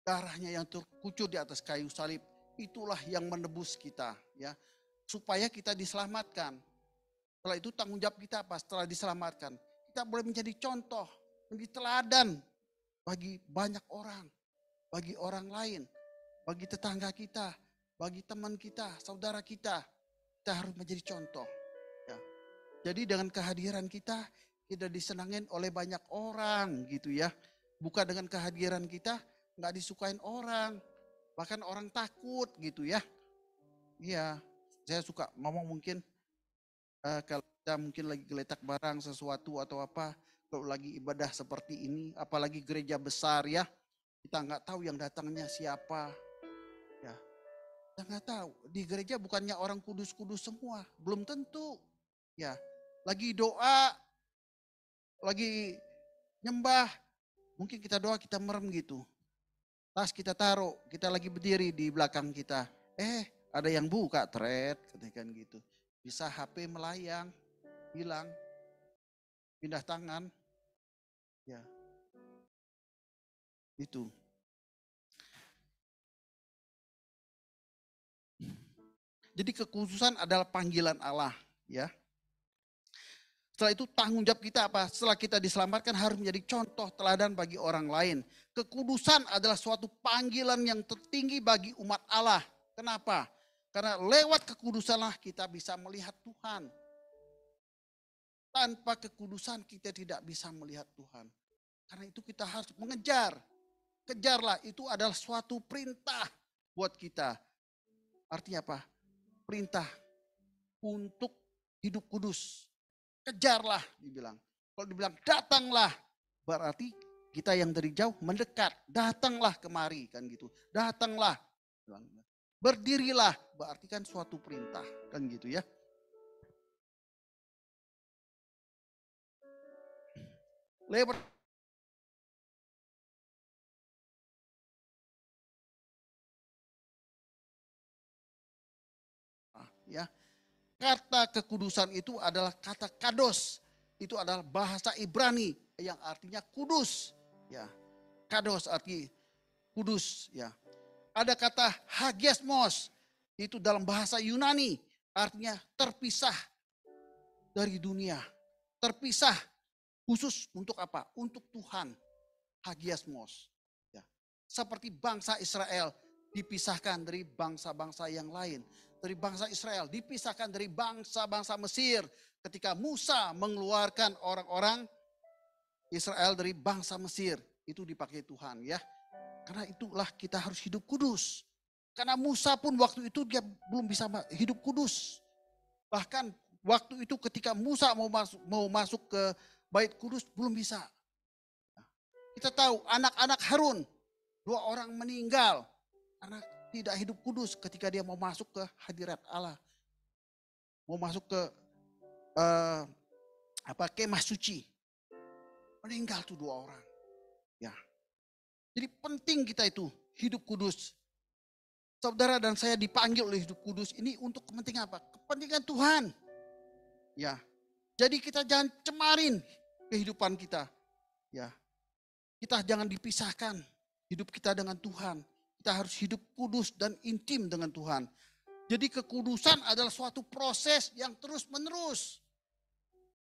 Darahnya yang terkucur di atas kayu salib, itulah yang menebus kita ya. Supaya kita diselamatkan. Setelah itu tanggung jawab kita apa? Setelah diselamatkan, kita boleh menjadi contoh, menjadi teladan bagi banyak orang, bagi orang lain, bagi tetangga kita, bagi teman kita, saudara kita. Kita harus menjadi contoh. Ya. Jadi dengan kehadiran kita disenangin oleh banyak orang gitu ya. Bukan dengan kehadiran kita nggak disukain orang. Bahkan orang takut gitu ya. Iya, saya suka ngomong mungkin kalau kita mungkin lagi geletak barang sesuatu atau apa. Kalau lagi ibadah seperti ini, apalagi gereja besar ya. Kita nggak tahu yang datangnya siapa. Ya, kita nggak tahu. Di gereja bukannya orang kudus-kudus semua. Belum tentu. Ya, lagi doa, lagi nyembah, mungkin kita doa kita merem gitu. Tas kita taruh, kita lagi berdiri di belakang kita. Ada yang buka thread, katakan gitu. Bisa HP melayang. hilang, pindah tangan, ya itu. Jadi kekhususan adalah panggilan Allah, ya. Setelah itu tanggung jawab kita apa? Setelah kita diselamatkan harus menjadi contoh teladan bagi orang lain. Kekudusan adalah suatu panggilan yang tertinggi bagi umat Allah. Kenapa? Karena lewat kekudusanlah kita bisa melihat Tuhan. Tanpa kekudusan kita tidak bisa melihat Tuhan. Karena itu kita harus mengejar. Kejarlah, itu adalah suatu perintah buat kita. Artinya apa? Perintah untuk hidup kudus. Kejarlah dibilang. Kalau dibilang datanglah, berarti kita yang dari jauh mendekat. Datanglah kemari kan gitu. Datanglah. Berdirilah, berarti kan suatu perintah kan gitu ya. Lewat ya. Kata kekudusan itu adalah kata kados. Itu adalah bahasa Ibrani yang artinya kudus. Ya. Kados arti kudus. Ya. Ada kata hagiasmos. Itu dalam bahasa Yunani. Artinya terpisah dari dunia. Terpisah khusus untuk apa? Untuk Tuhan. Hagiasmos. Ya. Seperti bangsa Israel dipisahkan dari bangsa-bangsa yang lain. Dari bangsa Israel dipisahkan dari bangsa-bangsa Mesir ketika Musa mengeluarkan orang-orang Israel dari bangsa Mesir. Itu dipakai Tuhan ya. Karena itulah kita harus hidup kudus. Karena Musa pun waktu itu dia belum bisa hidup kudus. Bahkan waktu itu ketika Musa mau masuk ke Bait Kudus belum bisa. Kita tahu anak-anak Harun 2 orang meninggal karena tidak hidup kudus ketika dia mau masuk ke hadirat Allah. Mau masuk ke kemah suci. Meninggal tuh 2 orang. Ya. Jadi penting kita itu hidup kudus. Saudara dan saya dipanggil oleh hidup kudus ini untuk kepentingan apa? Kepentingan Tuhan. Ya. Jadi kita jangan cemarin kehidupan kita. Ya. Kita jangan dipisahkan hidup kita dengan Tuhan. Kita harus hidup kudus dan intim dengan Tuhan. Jadi kekudusan adalah suatu proses yang terus menerus.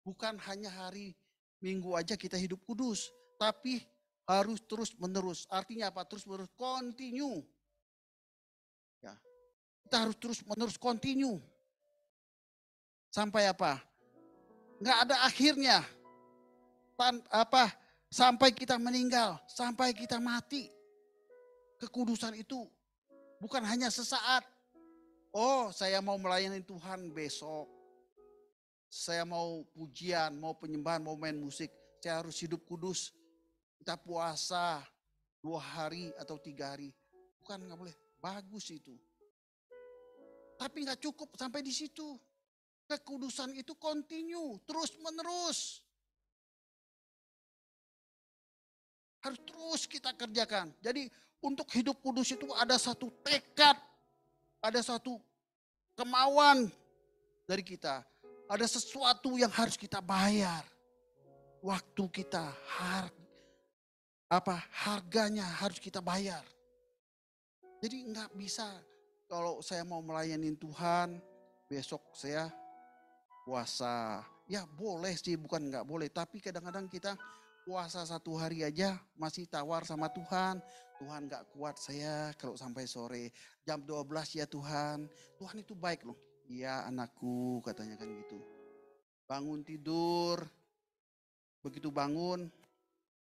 Bukan hanya hari Minggu aja kita hidup kudus. Tapi harus terus menerus. Artinya apa? Terus menerus continue. Ya. Kita harus terus menerus continue. Sampai apa? Nggak ada akhirnya. Sampai kita meninggal. Sampai kita mati. Kekudusan itu bukan hanya sesaat. Oh, saya mau melayani Tuhan besok. Saya mau pujian, mau penyembahan, mau main musik. Saya harus hidup kudus. Kita puasa 2 hari atau 3 hari. Bukan, nggak boleh. Bagus itu. Tapi nggak cukup sampai di situ. Kekudusan itu continue, terus menerus. Harus terus kita kerjakan. Jadi untuk hidup kudus itu ada satu tekad, ada satu kemauan dari kita. Ada sesuatu yang harus kita bayar. Waktu kita, harganya harus kita bayar. Jadi nggak bisa kalau saya mau melayani Tuhan, besok saya puasa. Ya boleh sih, bukan nggak boleh. Tapi kadang-kadang kita puasa 1 hari aja masih tawar sama Tuhan. Tuhan gak kuat saya kalau sampai sore. Jam 12 ya Tuhan. Tuhan itu baik loh. Iya anakku katanya kan gitu. Bangun tidur. Begitu bangun.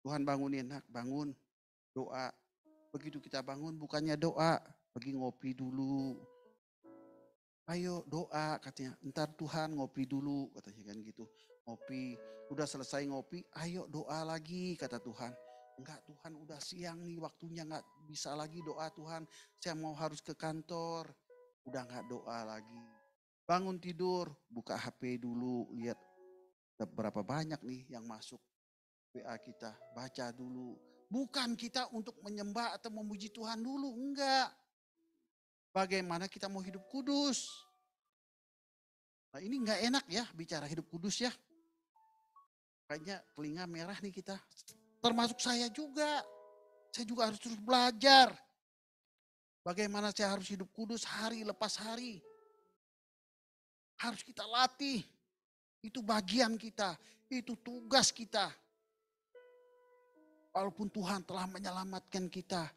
Tuhan bangunin, nak bangun. Doa. Begitu kita bangun bukannya doa. Pergi ngopi dulu. Ayo doa katanya. Ntar Tuhan ngopi dulu katanya kan gitu. Ngopi. Udah selesai ngopi, ayo doa lagi kata Tuhan. Enggak Tuhan udah siang nih waktunya gak bisa lagi doa Tuhan. Saya mau harus ke kantor. Udah gak doa lagi. Bangun tidur, buka HP dulu. Lihat berapa banyak nih yang masuk WA kita. Baca dulu. Bukan kita untuk menyembah atau memuji Tuhan dulu. Enggak. Bagaimana kita mau hidup kudus. Nah ini nggak enak ya bicara hidup kudus ya. Kayaknya telinga merah nih kita. Termasuk saya juga. Saya juga harus terus belajar. Bagaimana saya harus hidup kudus hari lepas hari. Harus kita latih. Itu bagian kita. Itu tugas kita. Walaupun Tuhan telah menyelamatkan kita.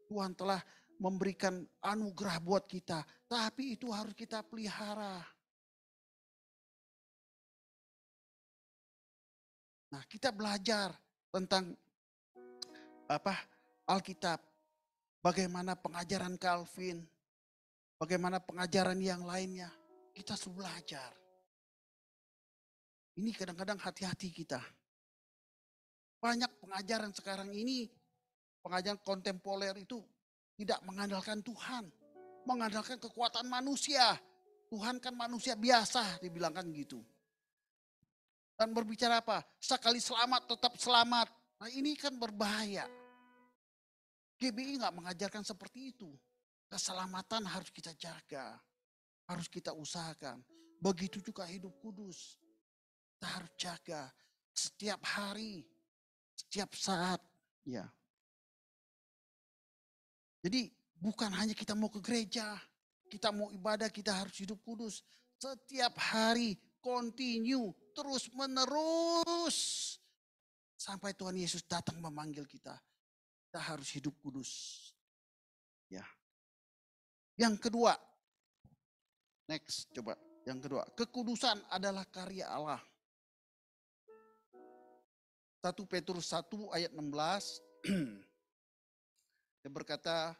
Tuhan telah memberikan anugerah buat kita. Tapi itu harus kita pelihara. Nah kita belajar tentang Alkitab. Bagaimana pengajaran Calvin. Bagaimana pengajaran yang lainnya. Kita selalu belajar. Ini kadang-kadang hati-hati kita. Banyak pengajaran sekarang ini, pengajaran kontemporer itu tidak mengandalkan Tuhan. Mengandalkan kekuatan manusia. Tuhan kan manusia biasa, dibilangkan gitu. Dan berbicara apa? Sekali selamat tetap selamat. Nah ini kan berbahaya. GBI nggak mengajarkan seperti itu. Keselamatan harus kita jaga. Harus kita usahakan. Begitu juga hidup kudus. Kita harus jaga setiap hari, setiap saat. Ya. Jadi bukan hanya kita mau ke gereja, kita mau ibadah, kita harus hidup kudus. Setiap hari, continue, terus menerus. Sampai Tuhan Yesus datang memanggil kita. Kita harus hidup kudus. Ya. Yang kedua, next coba. Yang kedua, kekudusan adalah karya Allah. 1 Petrus 1 ayat 16. Dia berkata,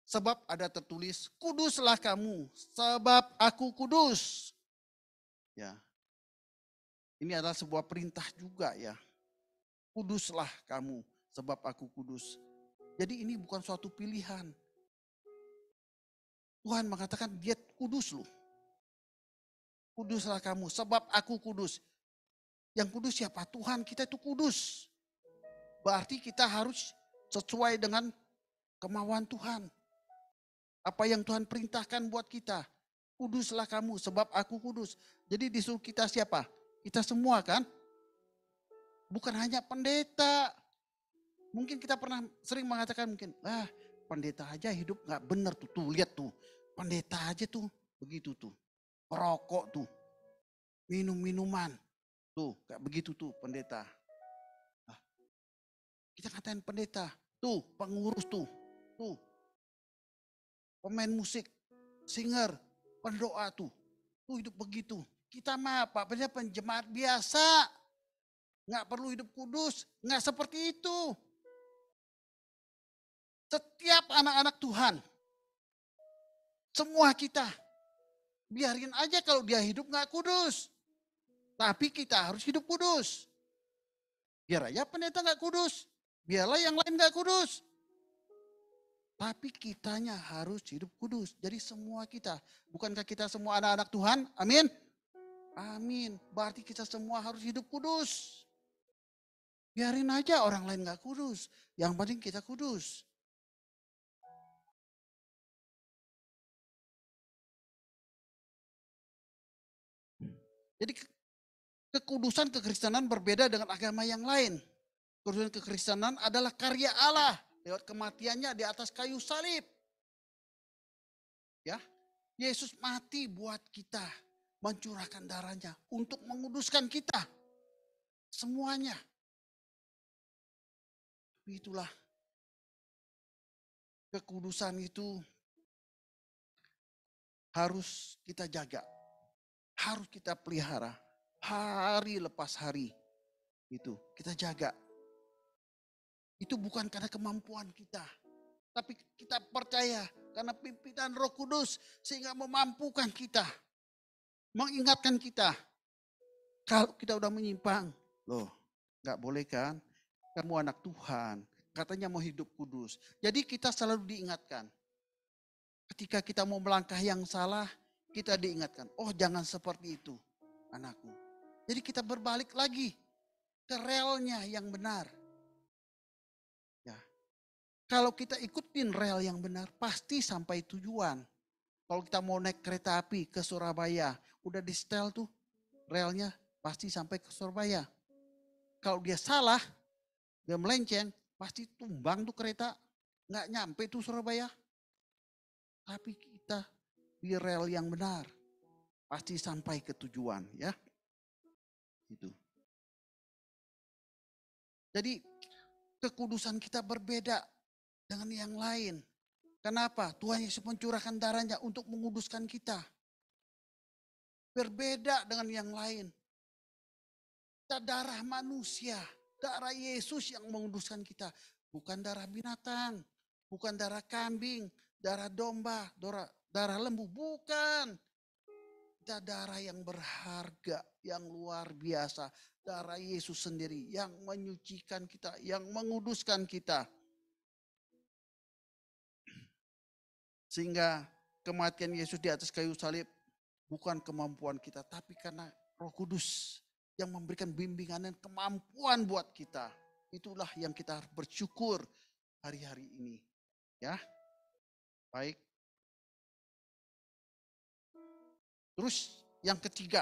sebab ada tertulis, kuduslah kamu, sebab aku kudus. Ya. Ini adalah sebuah perintah juga ya. Kuduslah kamu, sebab aku kudus. Jadi ini bukan suatu pilihan. Tuhan mengatakan dia kudus loh. Kuduslah kamu, sebab aku kudus. Yang kudus siapa? Tuhan, kita itu kudus. Berarti kita harus sesuai dengan kemauan Tuhan. Apa yang Tuhan perintahkan buat kita. Kuduslah kamu sebab aku kudus. Jadi disuruh kita siapa? Kita semua kan? Bukan hanya pendeta. Mungkin kita pernah sering mengatakan mungkin, pendeta aja hidup gak benar tuh. Tuh lihat tuh, pendeta aja tuh begitu tuh. Merokok tuh, minum-minuman. Tuh kayak begitu tuh pendeta. Kita katain pendeta, tuh pengurus tuh pemain musik, singer, pendoa tuh hidup begitu. Kita mah apa? Penjemaat biasa, nggak perlu hidup kudus, nggak seperti itu. Setiap anak-anak Tuhan, semua kita, biarin aja kalau dia hidup nggak kudus, tapi kita harus hidup kudus. Biar aja pendeta nggak kudus, biarlah yang lain nggak kudus. Tapi kitanya harus hidup kudus. Jadi semua kita. Bukankah kita semua anak-anak Tuhan? Amin. Amin. Berarti kita semua harus hidup kudus. Biarin aja orang lain gak kudus. Yang penting kita kudus. Jadi kekudusan kekristenan berbeda dengan agama yang lain. Kekudusan kekristenan adalah karya Allah. Lewat kematiannya di atas kayu salib. Ya, Yesus mati buat kita. Mencurahkan darahnya untuk menguduskan kita. Semuanya. Itulah. Kekudusan itu harus kita jaga. Harus kita pelihara. Hari lepas hari. Itu kita jaga. Itu bukan karena kemampuan kita. Tapi kita percaya karena pimpinan Roh Kudus sehingga memampukan kita. Mengingatkan kita. Kalau kita udah menyimpang. Loh, gak boleh kan? Kamu anak Tuhan. Katanya mau hidup kudus. Jadi kita selalu diingatkan. Ketika kita mau melangkah yang salah, kita diingatkan. Oh jangan seperti itu anakku. Jadi kita berbalik lagi ke relnya yang benar. Kalau kita ikutin rel yang benar, pasti sampai tujuan. Kalau kita mau naik kereta api ke Surabaya, udah di setel tuh relnya pasti sampai ke Surabaya. Kalau dia salah, dia melenceng, pasti tumbang tuh kereta. Nggak nyampe tuh Surabaya. Tapi kita di rel yang benar. Pasti sampai ke tujuan ya. Itu. Jadi kekudusan kita berbeda dengan yang lain. Kenapa? Tuhan Yesus mencurahkan darahnya untuk menguduskan kita. Berbeda dengan yang lain. Kita darah manusia, darah Yesus yang menguduskan kita. Bukan darah binatang, bukan darah kambing, darah domba, darah lembu. Bukan. Kita darah yang berharga, yang luar biasa. Darah Yesus sendiri yang menyucikan kita, yang menguduskan kita. Sehingga kematian Yesus di atas kayu salib bukan kemampuan kita, tapi karena Roh Kudus yang memberikan bimbingan dan kemampuan buat kita. Itulah yang kita harus bersyukur hari-hari ini. Ya, baik. Terus yang ketiga,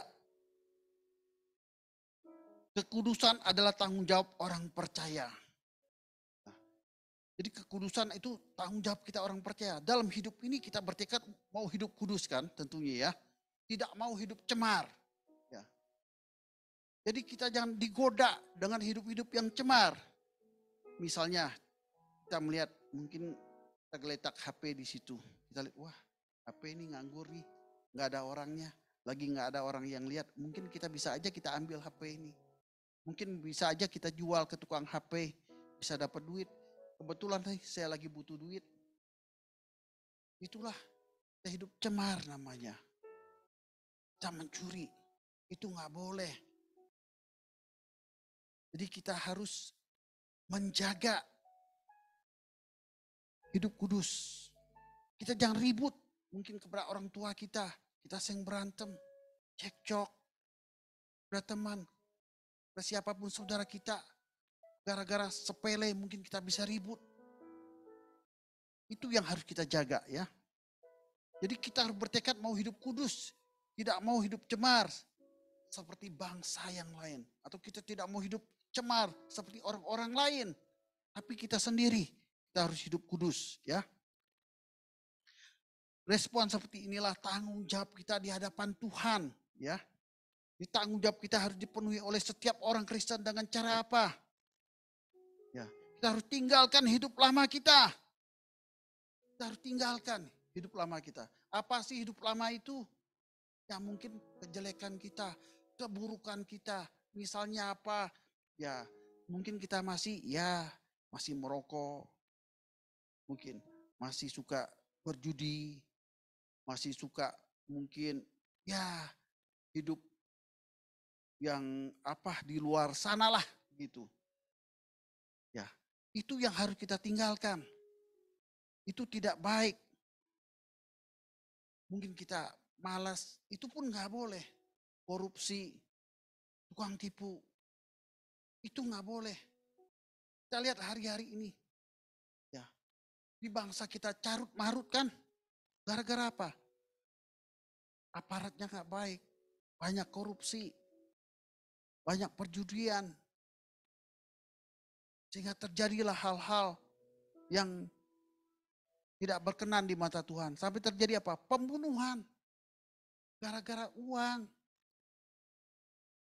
kekudusan adalah tanggung jawab orang percaya. Jadi kekudusan itu tanggung jawab kita orang percaya. Dalam hidup ini kita bertekad mau hidup kudus kan tentunya ya. Tidak mau hidup cemar. Ya. Jadi kita jangan digoda dengan hidup-hidup yang cemar. Misalnya kita melihat mungkin kita geletak HP di situ. Kita lihat wah HP ini nganggur nih. Nggak ada orangnya. Lagi nggak ada orang yang lihat. Mungkin kita bisa aja kita ambil HP ini. Mungkin bisa aja kita jual ke tukang HP. Bisa dapat duit. Kebetulan saya lagi butuh duit. Itulah kita hidup cemar namanya. Kita mencuri. Itu nggak boleh. Jadi kita harus menjaga hidup kudus. Kita jangan ribut. Mungkin kepada orang tua kita. Kita sering berantem. Cekcok. Kepada teman. Kepada siapapun saudara kita. Gara-gara sepele mungkin kita bisa ribut. Itu yang harus kita jaga ya. Jadi kita harus bertekad mau hidup kudus. Tidak mau hidup cemar. Seperti bangsa yang lain. Atau kita tidak mau hidup cemar seperti orang-orang lain. Tapi kita sendiri. Kita harus hidup kudus ya. Respon seperti inilah tanggung jawab kita di hadapan Tuhan ya. Di tanggung jawab kita harus dipenuhi oleh setiap orang Kristen dengan cara apa? Ya, kita harus tinggalkan hidup lama kita. Kita harus tinggalkan hidup lama kita. Apa sih hidup lama itu? Ya mungkin kejelekan kita, keburukan kita. Misalnya apa? Ya mungkin kita masih merokok. Mungkin masih suka berjudi. Masih suka mungkin hidup yang di luar sana lah gitu. Ya, itu yang harus kita tinggalkan. Itu tidak baik. Mungkin kita malas, itu pun nggak boleh. Korupsi, tukang tipu, itu nggak boleh. Kita lihat hari-hari ini, ya di bangsa kita carut marut kan, gara-gara apa? Aparatnya nggak baik, banyak korupsi, banyak perjudian. Sehingga terjadilah hal-hal yang tidak berkenan di mata Tuhan. Sampai terjadi apa? Pembunuhan. Gara-gara uang.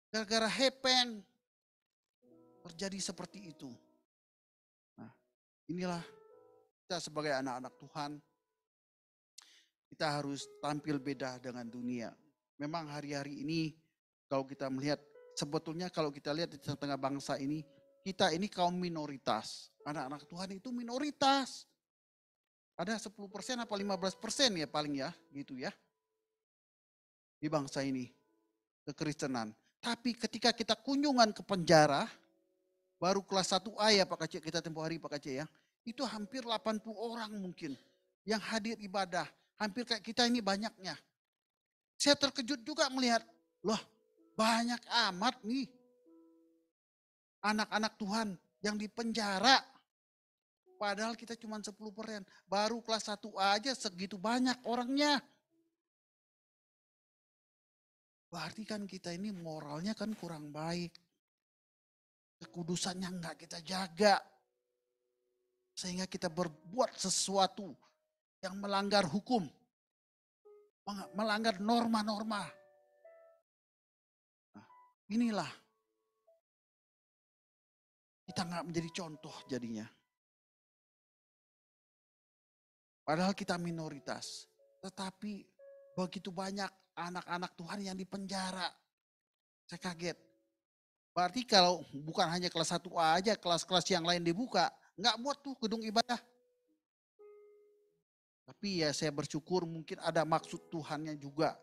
Gara-gara hepeng. Terjadi seperti itu. Nah, inilah kita sebagai anak-anak Tuhan. Kita harus tampil beda dengan dunia. Memang hari-hari ini kalau kita melihat, sebetulnya kalau kita lihat di tengah bangsa ini, kita ini kaum minoritas. Anak-anak Tuhan itu minoritas. Ada 10% apa 15% ya paling ya, gitu ya. Di bangsa ini, kekristenan. Tapi ketika kita kunjungan ke penjara, baru kelas 1A ya Pak Kacik, kita tempoh hari Pak Kacik ya. Itu hampir 80 orang mungkin yang hadir ibadah. Hampir kayak kita ini banyaknya. Saya terkejut juga melihat, loh banyak amat nih anak-anak Tuhan yang di penjara. Padahal kita cuma 10%. Baru kelas 1A aja segitu banyak orangnya. berarti kan kita ini moralnya kan kurang baik. Kekudusannya enggak kita jaga. Sehingga kita berbuat sesuatu yang melanggar hukum. Melanggar norma-norma. Nah, inilah kita nggak menjadi contoh jadinya. Padahal kita minoritas. Tetapi begitu banyak anak-anak Tuhan yang dipenjara. Saya kaget. Berarti kalau bukan hanya kelas 1A aja, kelas-kelas yang lain dibuka. Nggak buat tuh gedung ibadah. Tapi ya saya bersyukur mungkin ada maksud Tuhannya juga.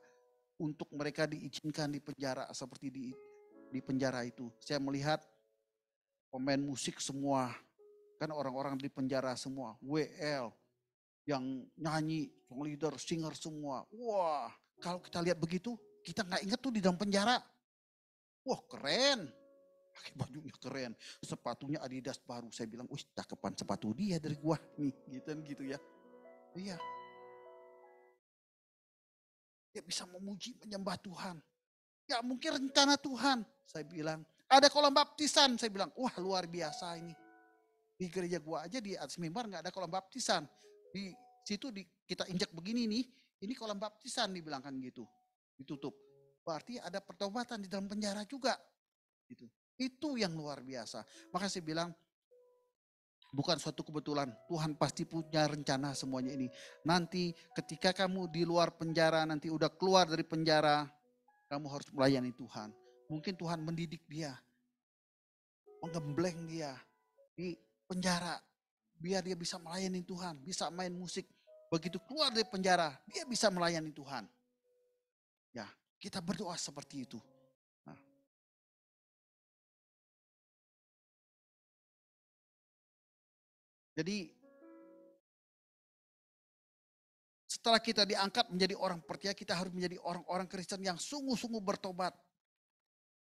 Untuk mereka diizinkan di penjara seperti di penjara itu. Saya melihat pemain musik semua. Kan orang-orang di penjara semua. WL. Yang nyanyi, song leader, singer semua. Wah, kalau kita lihat begitu, kita nggak ingat tuh di dalam penjara. Wah, keren. Pakai bajunya keren. Sepatunya Adidas baru. Saya bilang, wih, cakepan sepatu dia dari gua. Nih, gitu ya. Iya. Dia bisa memuji, menyembah Tuhan. Ya mungkin rencana Tuhan. Saya bilang, ada kolam baptisan. Saya bilang, wah luar biasa ini. Di gereja gua aja di atas mimbar nggak ada kolam baptisan. Di situ kita injak begini nih, ini kolam baptisan dibilangkan gitu, ditutup. Berarti ada pertobatan di dalam penjara juga. Gitu. Itu yang luar biasa. Maka saya bilang, bukan suatu kebetulan, Tuhan pasti punya rencana semuanya ini. Nanti ketika kamu di luar penjara, nanti udah keluar dari penjara, kamu harus melayani Tuhan. Mungkin Tuhan mendidik dia, menggembleng dia di penjara. Biar dia bisa melayani Tuhan, bisa main musik. Begitu keluar dari penjara, dia bisa melayani Tuhan. Ya, kita berdoa seperti itu. Nah. Jadi, setelah kita diangkat menjadi orang percaya, kita harus menjadi orang-orang Kristen yang sungguh-sungguh bertobat.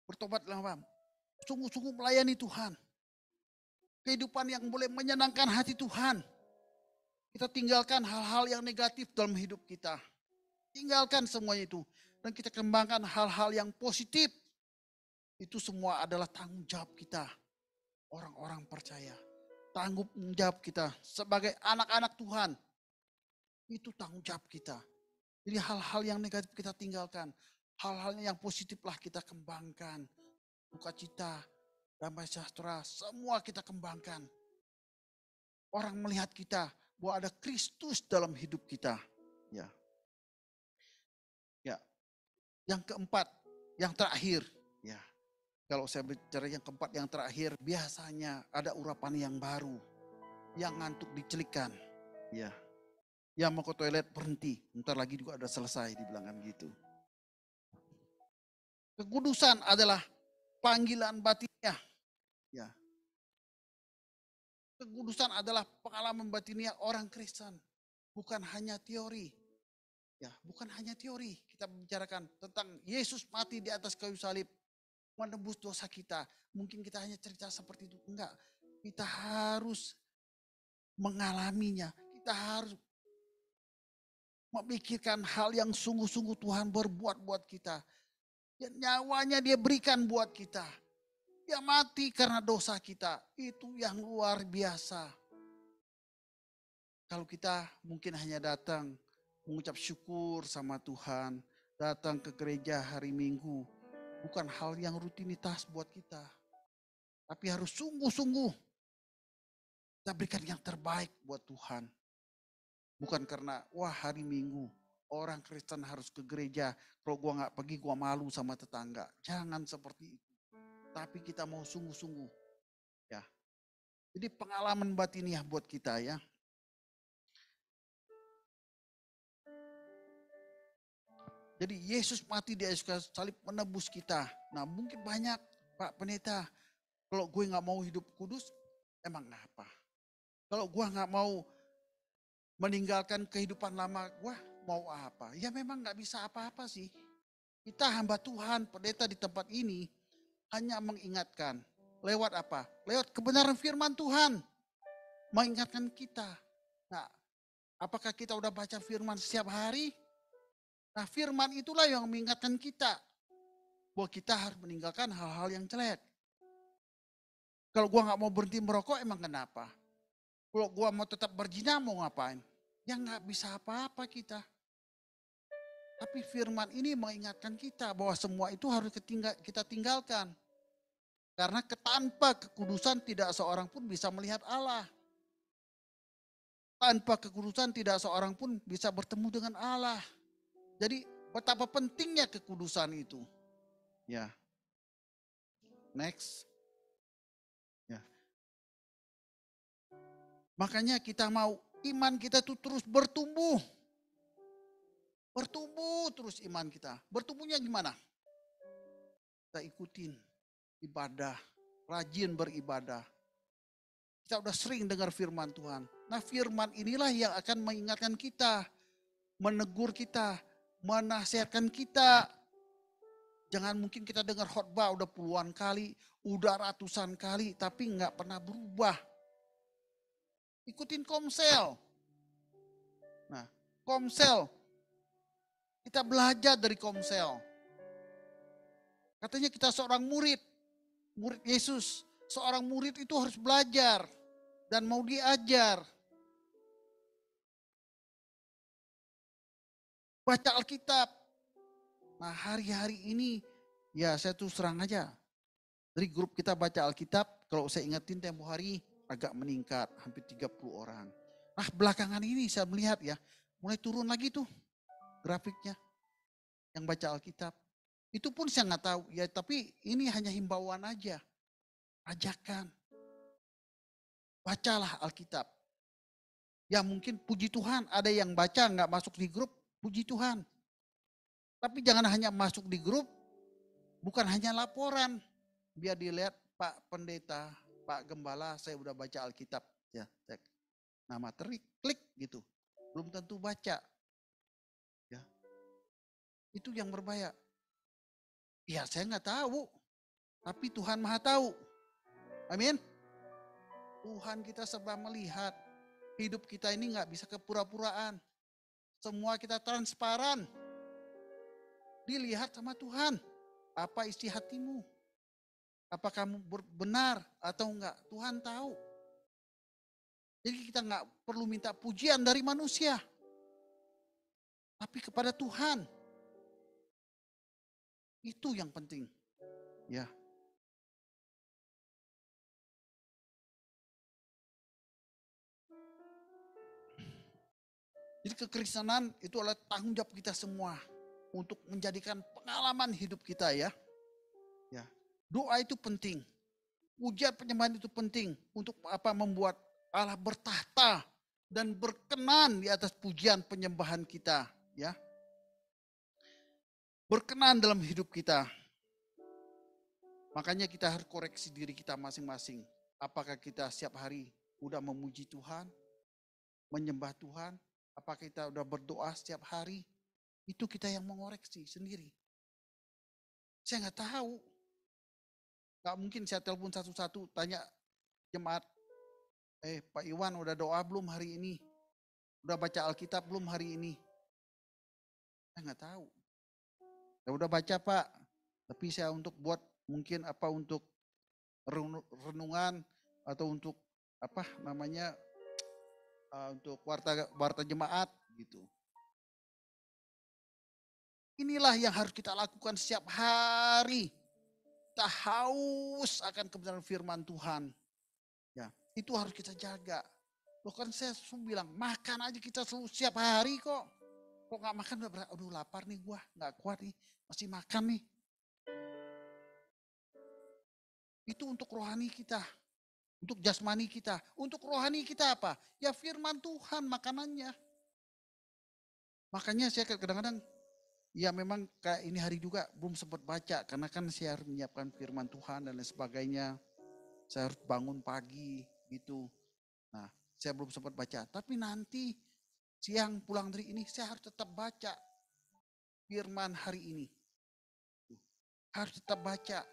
Bertobat dalam sungguh-sungguh melayani Tuhan. Kehidupan yang boleh menyenangkan hati Tuhan. Kita tinggalkan hal-hal yang negatif dalam hidup kita. Tinggalkan semuanya itu. Dan kita kembangkan hal-hal yang positif. Itu semua adalah tanggung jawab kita. Orang-orang percaya. Tanggung jawab kita sebagai anak-anak Tuhan. Itu tanggung jawab kita. Jadi hal-hal yang negatif kita tinggalkan. Hal-hal yang positiflah kita kembangkan. Sukacita, damai sejahtera, semua kita kembangkan. Orang melihat kita bahwa ada Kristus dalam hidup kita. Ya. Ya. Yang keempat, yang terakhir, ya. Kalau saya bicara yang keempat, yang terakhir, biasanya ada urapan yang baru. Yang ngantuk dicelikan. Ya. Yang mau ke toilet berhenti, ntar lagi juga ada selesai, dibilangkan gitu. Kekudusan adalah panggilan batinnya. Ya. Kekudusan adalah pengalaman batinnya orang Kristen. Bukan hanya teori. Ya, bukan hanya teori. Kita membicarakan tentang Yesus mati di atas kayu salib. Menebus dosa kita. Mungkin kita hanya cerita seperti itu. Enggak. Kita harus mengalaminya. Kita harus memikirkan hal yang sungguh-sungguh Tuhan berbuat buat kita. Dan nyawanya dia berikan buat kita. Dia mati karena dosa kita. Itu yang luar biasa. Kalau kita mungkin hanya datang mengucap syukur sama Tuhan. Datang ke gereja hari Minggu. Bukan hal yang rutinitas buat kita. Tapi harus sungguh-sungguh. Kita berikan yang terbaik buat Tuhan. Bukan karena wah hari Minggu. Orang Kristen harus ke gereja. Kalau gua nggak pergi gua malu sama tetangga. Jangan seperti itu. Tapi kita mau sungguh-sungguh. Ya. Jadi pengalaman batiniah buat kita ya. Jadi Yesus mati di kayu salib menebus kita. Nah mungkin banyak Pak Pendeta. Kalau gue nggak mau hidup kudus, emang apa? Kalau gue nggak mau meninggalkan kehidupan lama gue, mau apa? Ya memang nggak bisa apa-apa sih. Kita hamba Tuhan, pendeta di tempat ini hanya mengingatkan. Lewat apa? Lewat kebenaran firman Tuhan. Mengingatkan kita. Nah, apakah kita udah baca firman setiap hari? Nah firman itulah yang mengingatkan kita. bahwa kita harus meninggalkan hal-hal yang jelek. Kalau gua nggak mau berhenti merokok emang kenapa? Kalau gua mau tetap berzina mau ngapain? Ya nggak bisa apa-apa kita. Tapi firman ini mengingatkan kita bahwa semua itu harus kita tinggalkan. Karena tanpa kekudusan tidak seorang pun bisa melihat Allah. Tanpa kekudusan tidak seorang pun bisa bertemu dengan Allah. Jadi betapa pentingnya kekudusan itu. Ya. Next. Ya. Makanya kita mau iman kita tuh terus bertumbuh. Bertumbuh terus iman kita. Bertumbuhnya gimana? Kita ikutin ibadah, rajin beribadah. Kita udah sering dengar firman Tuhan. Nah firman inilah yang akan mengingatkan kita, menegur kita, menasihatkan kita. Jangan mungkin kita dengar khotbah udah puluhan kali, udah ratusan kali, tapi nggak pernah berubah. Ikutin komsel. Nah komsel, kita belajar dari komsel. Katanya kita seorang murid Yesus. Seorang murid itu harus belajar dan mau diajar. Baca Alkitab. Nah hari-hari ini ya saya terus terang aja. Dari grup kita baca Alkitab, kalau saya ingetin tempo hari agak meningkat, hampir 30 orang. Nah belakangan ini saya melihat ya, mulai turun lagi tuh grafiknya yang baca Alkitab. Itu pun saya nggak tahu ya, tapi ini hanya himbauan aja. Ajakan. Bacalah Alkitab. Ya mungkin puji Tuhan ada yang baca nggak masuk di grup, puji Tuhan. Tapi jangan hanya masuk di grup, bukan hanya laporan. Biar dilihat Pak Pendeta, Pak Gembala saya udah baca Alkitab. Ya, cek. Nama klik gitu. Belum tentu baca. Ya. Itu yang berbahaya. Ya saya nggak tahu. Tapi Tuhan Maha tahu. Amin. Tuhan kita serba melihat. Hidup kita ini nggak bisa kepura-puraan. Semua kita transparan. Dilihat sama Tuhan. Apa isi hatimu? Apa kamu benar atau enggak? Tuhan tahu. Jadi kita nggak perlu minta pujian dari manusia. Tapi kepada Tuhan. Itu yang penting. Ya. Jadi kekristenan itu adalah tanggung jawab kita semua untuk menjadikan pengalaman hidup kita ya. Ya. Doa itu penting. Pujian penyembahan itu penting untuk apa membuat Allah bertahta dan berkenan di atas pujian penyembahan kita ya. Berkenan dalam hidup kita. Makanya kita harus koreksi diri kita masing-masing. Apakah kita setiap hari udah memuji Tuhan, menyembah Tuhan, apakah kita udah berdoa setiap hari? Itu kita yang mengoreksi sendiri. Saya nggak tahu. Nggak mungkin saya telepon satu-satu tanya jemaat, Pak Iwan udah doa belum hari ini? Udah baca Alkitab belum hari ini? Saya nggak tahu. Ya udah baca Pak, tapi saya untuk buat mungkin apa untuk renungan atau untuk apa namanya untuk warta jemaat gitu. Inilah yang harus kita lakukan setiap hari. Kita haus akan kebenaran firman Tuhan. Ya, itu harus kita jaga. Loh kan saya bilang makan aja kita setiap hari kok. Kok nggak makan udah aduh lapar nih gua, nggak kuat nih, masih makan nih. Itu untuk rohani kita, untuk jasmani kita, untuk rohani kita apa? Ya firman Tuhan makanannya. Makanya saya kadang-kadang ya memang kayak ini hari juga belum sempat baca karena kan saya harus menyiapkan firman Tuhan dan lain sebagainya. Saya harus bangun pagi gitu. Nah, saya belum sempat baca, tapi nanti siang pulang dari ini saya harus tetap baca firman hari ini. Harus tetap baca.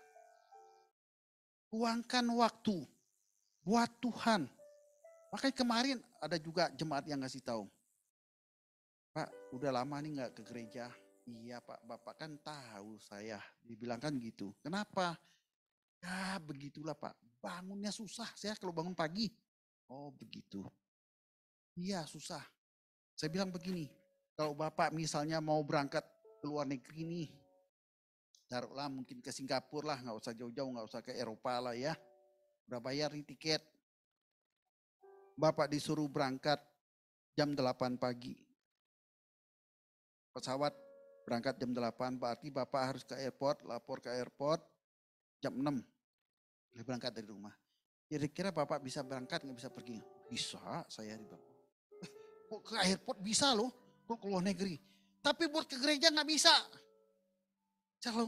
Luangkan waktu buat Tuhan. Makanya kemarin ada juga jemaat yang ngasih tahu. Pak, udah lama nih gak ke gereja. Iya Pak, Bapak kan tahu saya. Dibilang kan gitu. Kenapa? Ya begitulah Pak. Bangunnya susah. Saya kalau bangun pagi. Oh begitu. Iya susah. Saya bilang begini. Kalau Bapak misalnya mau berangkat ke luar negeri nih. Taruhlah mungkin ke Singapura lah. Nggak usah jauh-jauh. Nggak usah ke Eropa lah ya. Udah bayar nih tiket. Bapak disuruh berangkat jam 8 pagi. Pesawat berangkat jam 8, berarti Bapak harus ke airport, lapor ke airport jam 6. Berangkat dari rumah. Kira-kira Bapak bisa berangkat nggak bisa pergi? Bisa, saya di Bapak. Kok ke airport bisa loh, kok ke luar negeri. Tapi buat ke gereja nggak bisa. Saya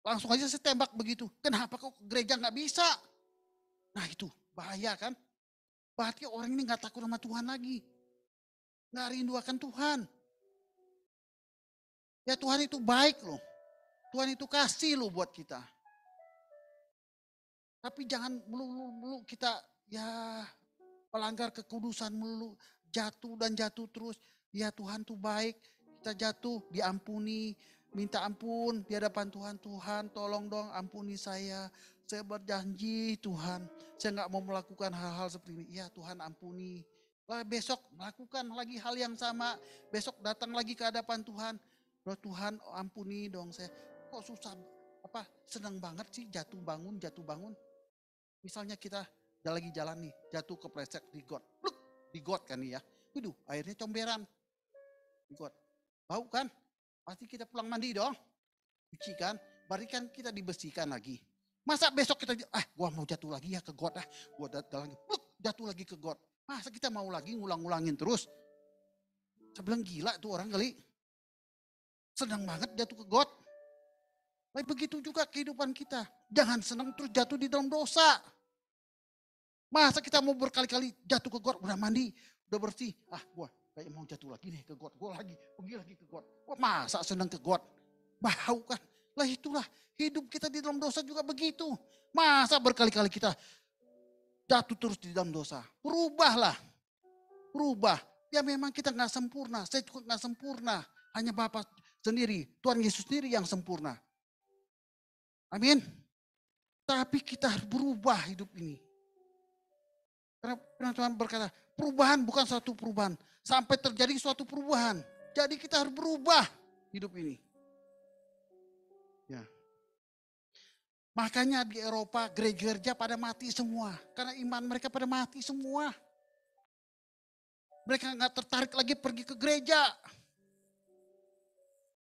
langsung aja saya tembak begitu. Kenapa kok ke gereja nggak bisa? Nah itu bahaya kan. Berarti orang ini nggak takut sama Tuhan lagi. Nggak rindu akan Tuhan. Ya Tuhan itu baik loh. Tuhan itu kasih loh buat kita. Tapi jangan melulu kita ya pelanggar kekudusan melulu. Jatuh dan jatuh terus. Ya Tuhan tuh baik. Kita jatuh diampuni. Minta ampun di hadapan Tuhan. Tuhan tolong dong ampuni saya. Saya berjanji Tuhan. Saya nggak mau melakukan hal-hal seperti ini. Ya Tuhan ampuni. Lah besok melakukan lagi hal yang sama. Besok datang lagi ke hadapan Tuhan. Loh Tuhan ampuni dong saya. Kok susah senang banget sih jatuh bangun. Misalnya kita lagi jalan nih, jatuh kepleset di got. Pluk, di got kan nih ya. Waduh, airnya comberan. Di got. Bau kan? Pasti kita pulang mandi dong. Cuci kan? Berarti kan kita dibersihkan lagi. Masa besok kita, gua mau jatuh lagi ya ke got ah. Gua datang lagi, pluk, jatuh lagi ke got. Masa kita mau lagi ngulang-ngulangin terus? Saya bilang gila tuh orang kali. Senang banget jatuh ke got. Tapi begitu juga kehidupan kita. Jangan senang terus jatuh di dalam dosa. Masa kita mau berkali-kali jatuh ke got, udah mandi, udah bersih. Gua kayak mau jatuh lagi nih ke got. Gua pergi lagi ke got. Wah, masa senang ke got? Bau kan? Lah itulah hidup kita di dalam dosa juga begitu. Masa berkali-kali kita jatuh terus di dalam dosa? Berubahlah. Berubah. Ya memang kita nggak sempurna. Saya juga nggak sempurna. Hanya Bapa sendiri, Tuhan Yesus sendiri yang sempurna. Amin. Tapi kita harus berubah hidup ini. Karena Tuhan berkata, perubahan bukan suatu perubahan. Sampai terjadi suatu perubahan. Jadi kita harus berubah hidup ini. Ya. Makanya di Eropa gereja-gereja pada mati semua. Karena iman mereka pada mati semua. Mereka nggak tertarik lagi pergi ke gereja.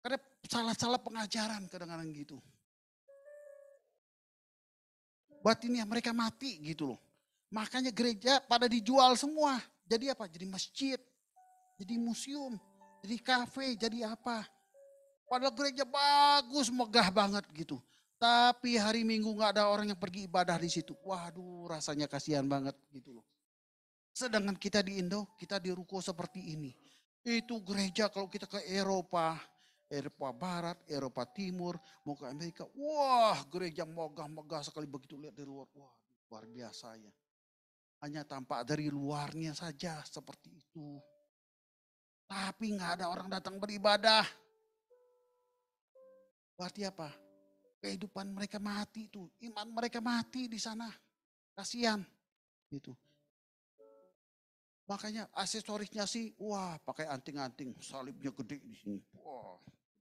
Karena salah-salah pengajaran kadang-kadang gitu. Batinnya mereka mati gitu loh. Makanya gereja pada dijual semua. Jadi apa? Jadi masjid, jadi museum, jadi kafe, jadi apa. Padahal gereja bagus, megah banget gitu. Tapi hari Minggu gak ada orang yang pergi ibadah di situ. Waduh rasanya kasihan banget gitu loh. Sedangkan kita di Indo, kita di ruko seperti ini. Itu gereja kalau kita ke Eropa Barat, Eropa Timur, mau ke Amerika. Wah gereja megah-megah sekali begitu lihat dari luar. Wah luar biasa ya. Hanya tampak dari luarnya saja seperti itu. Tapi nggak ada orang datang beribadah. Berarti apa? Kehidupan mereka mati itu. Iman mereka mati di sana. Kasihan. Gitu. Makanya aksesorisnya sih, wah pakai anting-anting. Salibnya gede di sini. Wah.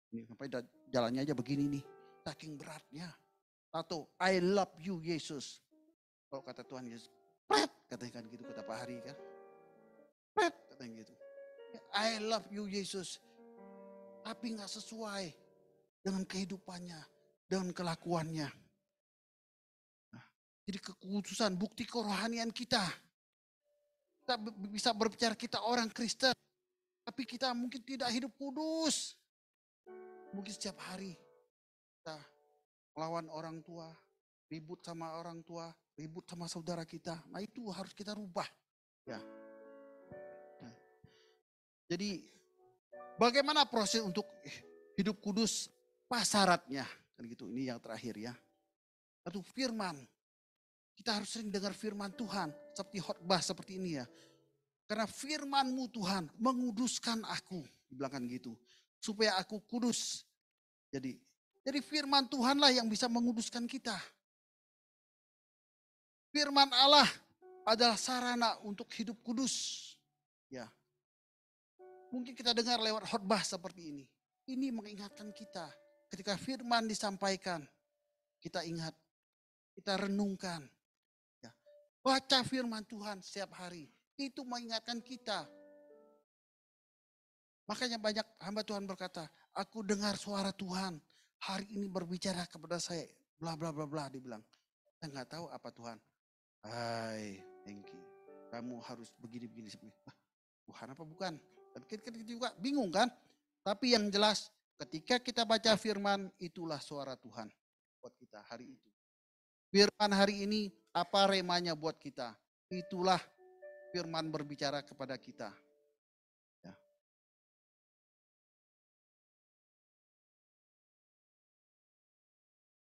Ini sampai jalannya aja begini nih. Saking beratnya. Tato, I love you Yesus. Kalau kata Tuhan Yesus, pret, katanya kan gitu kata Pak Hari kan. Pret, katanya gitu. I love you Yesus. Tapi gak sesuai dengan kehidupannya, dengan kelakuannya. Nah, jadi kekhususan, bukti kerohanian kita. Kita bisa berbicara kita orang Kristen. Tapi kita mungkin tidak hidup kudus. Mungkin setiap hari kita melawan orang tua, ribut sama orang tua, ribut sama saudara kita. Nah itu harus kita rubah. Ya. Nah, jadi bagaimana proses untuk hidup kudus? Syaratnya kan gitu. Ini yang terakhir ya. Satu firman. Kita harus sering dengar firman Tuhan seperti khotbah seperti ini ya. Karena firman-Mu Tuhan menguduskan aku, dibilangkan gitu. supaya aku kudus. Jadi firman Tuhanlah yang bisa menguduskan kita. Firman Allah adalah sarana untuk hidup kudus. Ya. Mungkin kita dengar lewat khotbah seperti ini. Ini mengingatkan kita ketika firman disampaikan, kita ingat, kita renungkan. Ya. Baca firman Tuhan setiap hari. Itu mengingatkan kita. Makanya banyak hamba Tuhan berkata, aku dengar suara Tuhan hari ini berbicara kepada saya, bla bla bla bla, dibilang. Saya nggak tahu apa Tuhan. Hai, thank you. Kamu harus begini-begini. Tuhan apa bukan? Tapi kita juga bingung kan? Tapi yang jelas ketika kita baca firman, itulah suara Tuhan buat kita hari itu. Firman hari ini apa remanya buat kita? Itulah firman berbicara kepada kita. Ya.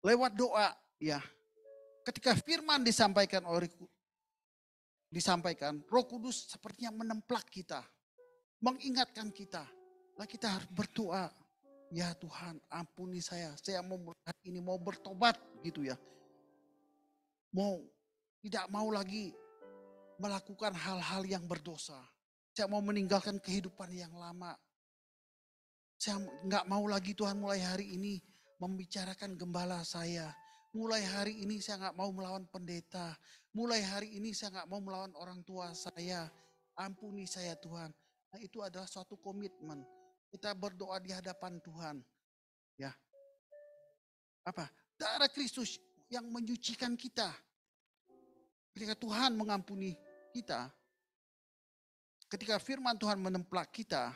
Lewat doa, ya. Ketika firman disampaikan, Roh Kudus sepertinya menemplak kita, mengingatkan kita. Lah kita harus berdoa. Ya Tuhan, ampuni saya mau hari ini mau bertobat gitu ya. Tidak mau lagi melakukan hal-hal yang berdosa. Saya mau meninggalkan kehidupan yang lama. Saya nggak mau lagi Tuhan mulai hari ini membicarakan gembala saya. Mulai hari ini saya nggak mau melawan pendeta. Mulai hari ini saya nggak mau melawan orang tua saya. Ampuni saya Tuhan. Nah itu adalah suatu komitmen. Kita berdoa di hadapan Tuhan. Ya. Apa? Darah Kristus yang menyucikan kita. Ketika Tuhan mengampuni kita, ketika firman Tuhan menemplak kita,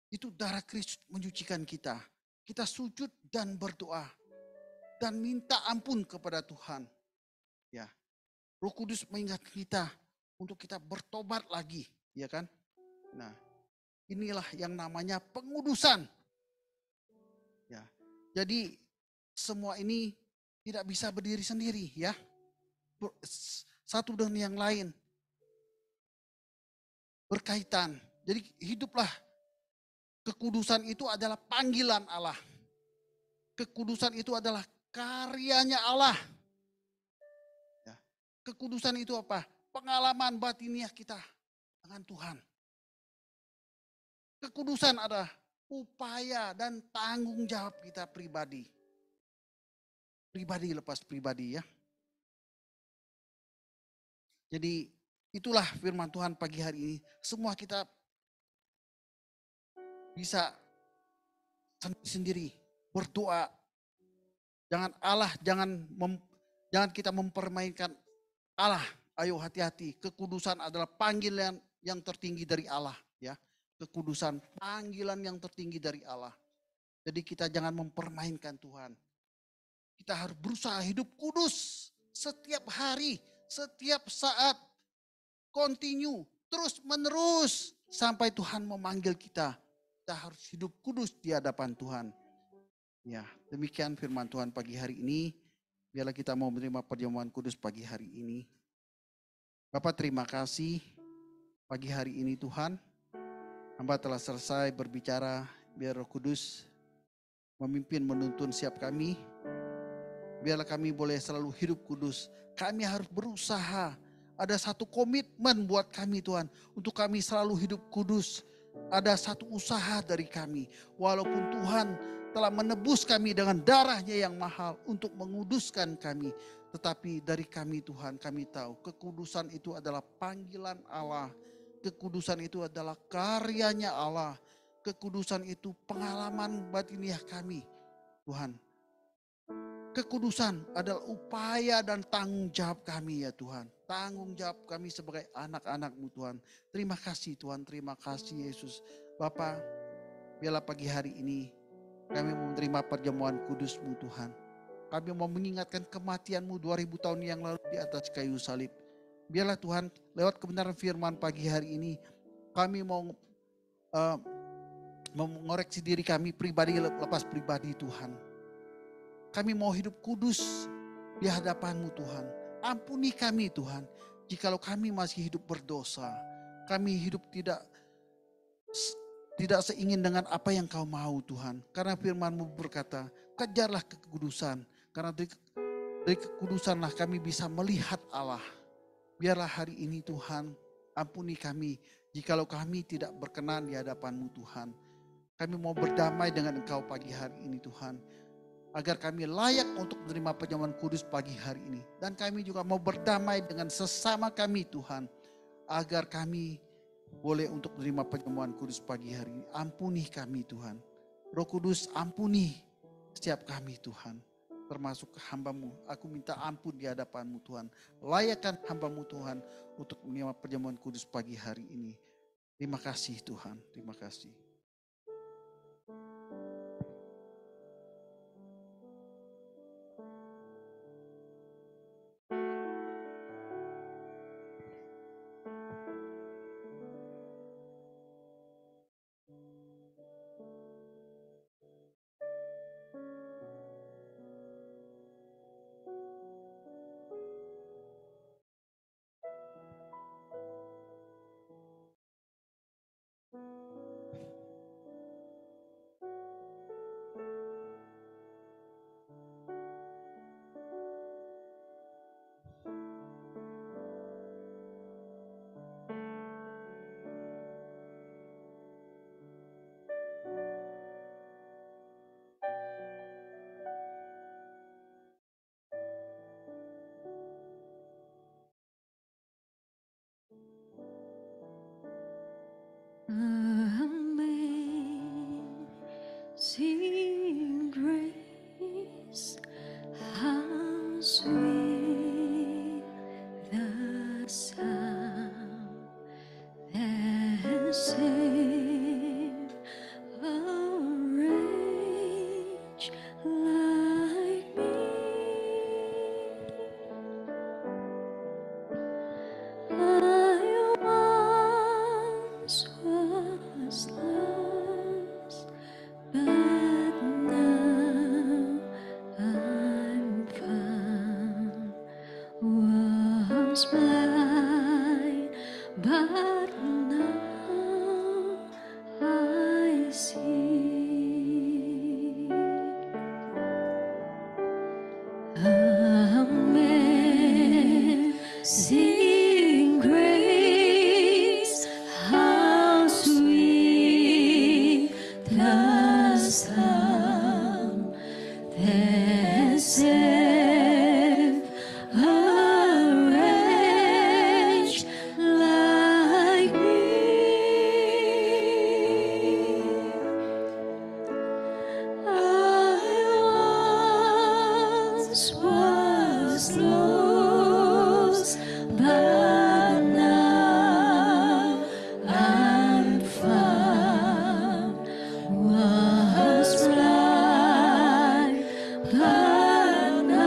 itu darah Kristus menyucikan kita. Kita sujud dan berdoa dan minta ampun kepada Tuhan. Ya. Roh Kudus mengingatkan kita untuk kita bertobat lagi, ya kan? Nah, inilah yang namanya pengudusan. Ya. Jadi semua ini tidak bisa berdiri sendiri, ya. Satu dengan yang lain berkaitan. Jadi hiduplah. Kekudusan itu adalah panggilan Allah. Kekudusan itu adalah karyanya Allah. Ya. Kekudusan itu apa? Pengalaman batiniah kita dengan Tuhan. Kekudusan adalah upaya dan tanggung jawab kita pribadi. Pribadi lepas pribadi ya. Jadi itulah firman Tuhan pagi hari ini. Semua kita bisa sendiri berdoa. Jangan kita mempermainkan Allah. Ayo hati-hati. Kekudusan adalah panggilan yang tertinggi dari Allah, ya. Kekudusan panggilan yang tertinggi dari Allah. Jadi kita jangan mempermainkan Tuhan. Kita harus berusaha hidup kudus setiap hari, setiap saat, continue, terus menerus sampai Tuhan memanggil kita. Kita harus hidup kudus di hadapan Tuhan. Ya, demikian firman Tuhan pagi hari ini. Biarlah kita mau menerima perjamuan kudus pagi hari ini. Bapak terima kasih pagi hari ini Tuhan. Hamba telah selesai berbicara, biar Roh Kudus memimpin menuntun setiap kami. Biarlah kami boleh selalu hidup kudus. Kami harus berusaha. Ada satu komitmen buat kami Tuhan. Untuk kami selalu hidup kudus. Ada satu usaha dari kami. Walaupun Tuhan telah menebus kami dengan darahnya yang mahal untuk menguduskan kami. Tetapi dari kami Tuhan kami tahu kekudusan itu adalah panggilan Allah. Kekudusan itu adalah karyanya Allah. Kekudusan itu pengalaman batiniah kami Tuhan. Kekudusan adalah upaya dan tanggung jawab kami ya Tuhan. Tanggung jawab kami sebagai anak-anak-Mu Tuhan. Terima kasih Tuhan, terima kasih Yesus. Bapa, biarlah pagi hari ini kami mau menerima perjamuan kudus-Mu Tuhan. Kami mau mengingatkan kematian-Mu 2000 tahun yang lalu di atas kayu salib. Biarlah Tuhan lewat kebenaran firman pagi hari ini kami mau mengoreksi diri kami pribadi lepas pribadi Tuhan. Kami mau hidup kudus di hadapan-Mu Tuhan. Ampuni kami Tuhan. Jikalau kami masih hidup berdosa. Kami hidup tidak tidak seingin dengan apa yang kau mau Tuhan. Karena firman-Mu berkata, kejarlah kekudusan. Karena dari kekudusanlah kami bisa melihat Allah. Biarlah hari ini Tuhan, ampuni kami jikalau kami tidak berkenan di hadapan-Mu Tuhan. Kami mau berdamai dengan Engkau pagi hari ini Tuhan. Agar kami layak untuk menerima perjamuan kudus pagi hari ini. Dan kami juga mau berdamai dengan sesama kami Tuhan. Agar kami boleh untuk menerima perjamuan kudus pagi hari ini. Ampuni kami Tuhan. Roh Kudus ampuni setiap kami Tuhan. Termasuk hamba-Mu. Aku minta ampun di hadapan-Mu Tuhan. Layakkan hamba-Mu Tuhan untuk menerima perjamuan kudus pagi hari ini. Terima kasih Tuhan. Terima kasih. Amazing grace, how sweet the sound that saved a wretch like me. I once was lost, but now I'm found. Was blind, but now I see. Amazing grace, how sweet the sound that saved a wretch like me. I once was lost, but now I'm found. Was blind, but now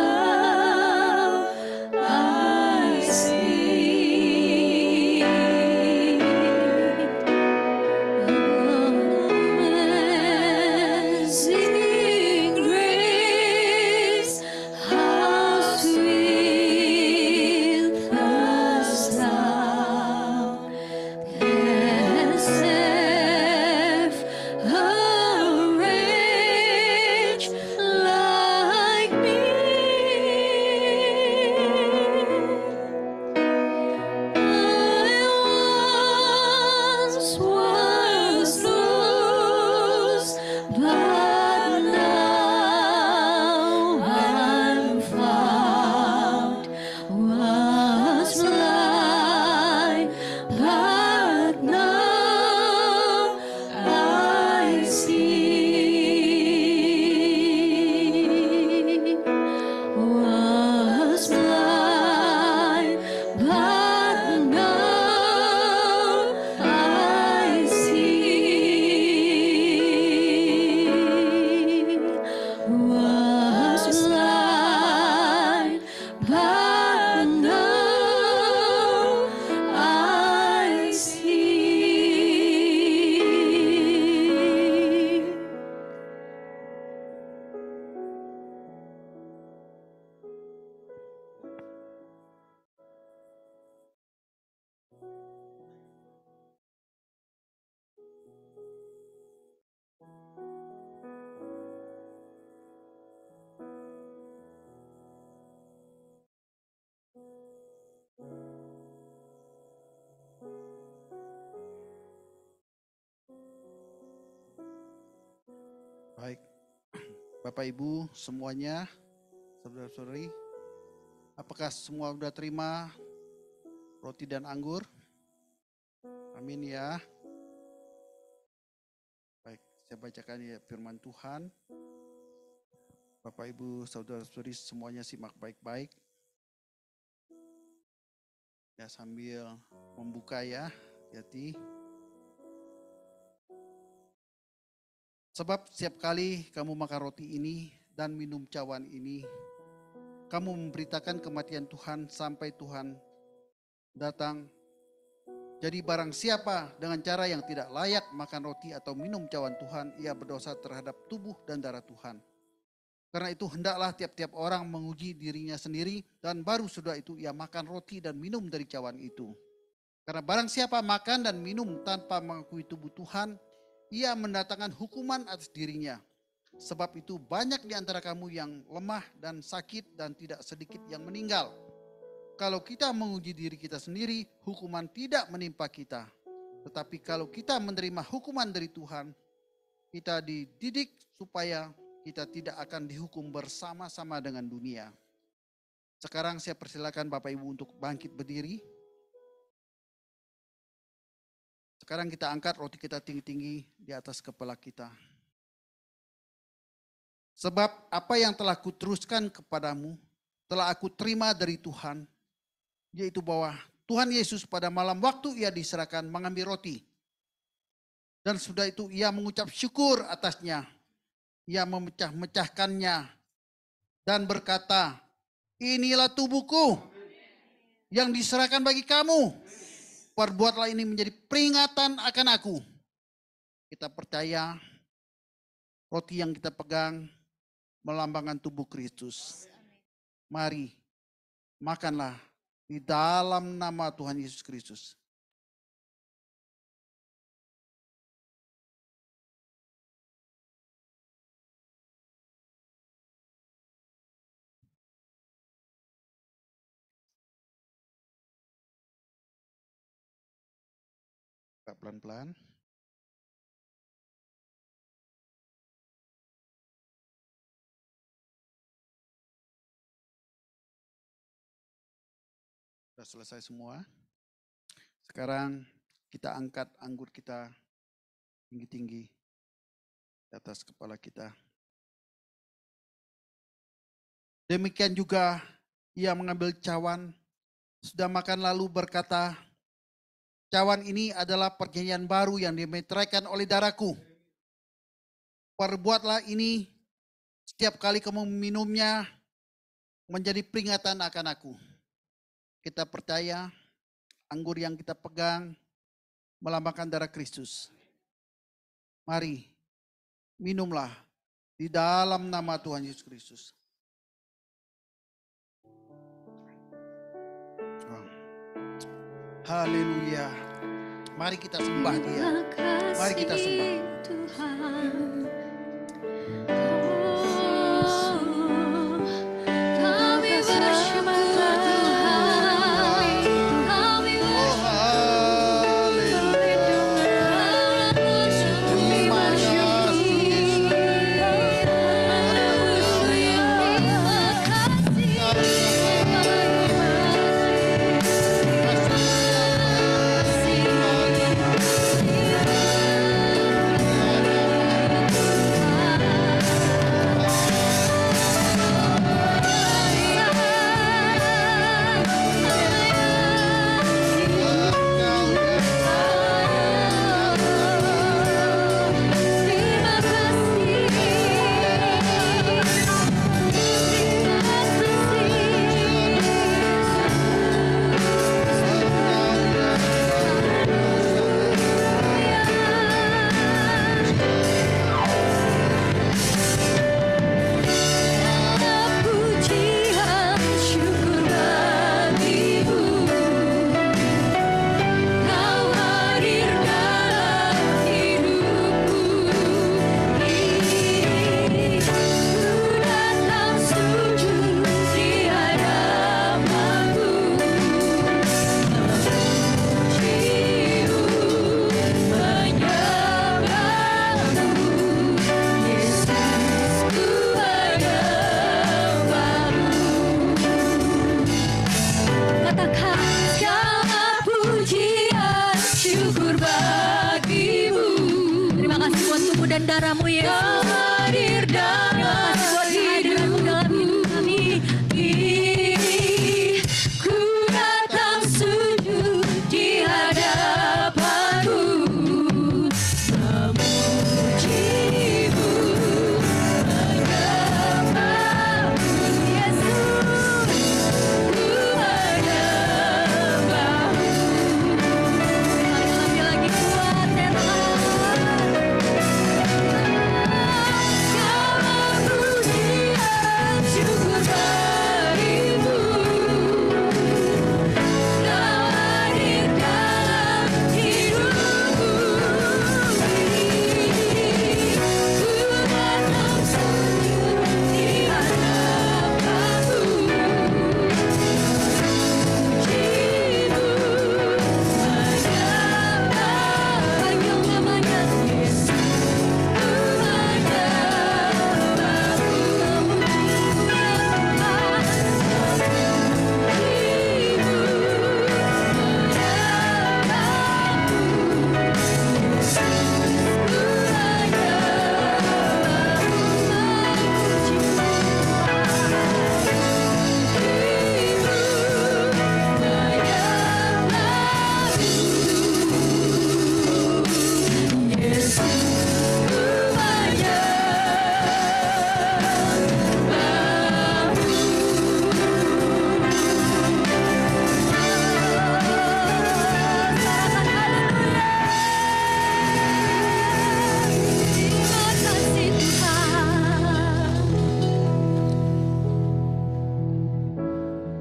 Bapak Ibu semuanya, saudara-saudari, apakah semua sudah terima roti dan anggur? Amin ya. Baik, saya bacakan ya firman Tuhan. Bapak Ibu saudara-saudari semuanya simak baik-baik. Ya sambil membuka ya, hati-hati. Sebab setiap kali kamu makan roti ini dan minum cawan ini, kamu memberitakan kematian Tuhan sampai Tuhan datang. Jadi barang siapa dengan cara yang tidak layak makan roti atau minum cawan Tuhan, ia berdosa terhadap tubuh dan darah Tuhan. Karena itu hendaklah tiap-tiap orang menguji dirinya sendiri dan baru sudah itu ia makan roti dan minum dari cawan itu. Karena barang siapa makan dan minum tanpa mengakui tubuh Tuhan, ia mendatangkan hukuman atas dirinya. Sebab itu banyak di antara kamu yang lemah dan sakit dan tidak sedikit yang meninggal. Kalau kita menguji diri kita sendiri, hukuman tidak menimpa kita. Tetapi kalau kita menerima hukuman dari Tuhan, kita dididik supaya kita tidak akan dihukum bersama-sama dengan dunia. Sekarang saya persilakan Bapak Ibu untuk bangkit berdiri. Sekarang kita angkat roti kita tinggi-tinggi di atas kepala kita. Sebab apa yang telah kuteruskan kepadamu, telah aku terima dari Tuhan, yaitu bahwa Tuhan Yesus pada malam waktu ia diserahkan mengambil roti. Dan sudah itu ia mengucap syukur atasnya. Ia memecah-mecahkannya dan berkata, inilah tubuhku yang diserahkan bagi kamu. Perbuatlah ini menjadi peringatan akan aku. Kita percaya roti yang kita pegang melambangkan tubuh Kristus. Mari makanlah di dalam nama Tuhan Yesus Kristus. Pelan-pelan. Sudah selesai semua. Sekarang kita angkat anggur kita tinggi-tinggi di atas kepala kita. Demikian juga ia mengambil cawan, sudah makan lalu berkata, cawan ini adalah perjanjian baru yang dimeteraikan oleh darahku. Perbuatlah ini setiap kali kamu minumnya menjadi peringatan akan aku. Kita percaya anggur yang kita pegang melambangkan darah Kristus. Mari minumlah di dalam nama Tuhan Yesus Kristus. Haleluya. Mari kita sembah Dia. Mari kita sembah.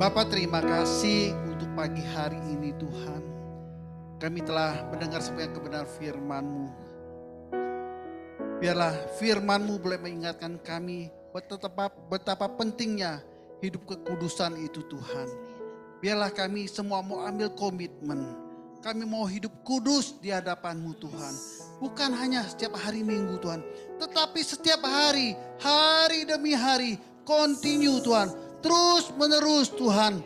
Bapak terima kasih untuk pagi hari ini Tuhan. Kami telah mendengar sebagian kebenaran firman-Mu. Biarlah firman-Mu boleh mengingatkan kami betapa pentingnya hidup kekudusan itu Tuhan. Biarlah kami semua mau ambil komitmen. Kami mau hidup kudus di hadapan-Mu Tuhan. Bukan hanya setiap hari Minggu Tuhan. Tetapi setiap hari, hari demi hari, continue Tuhan. Terus menerus Tuhan.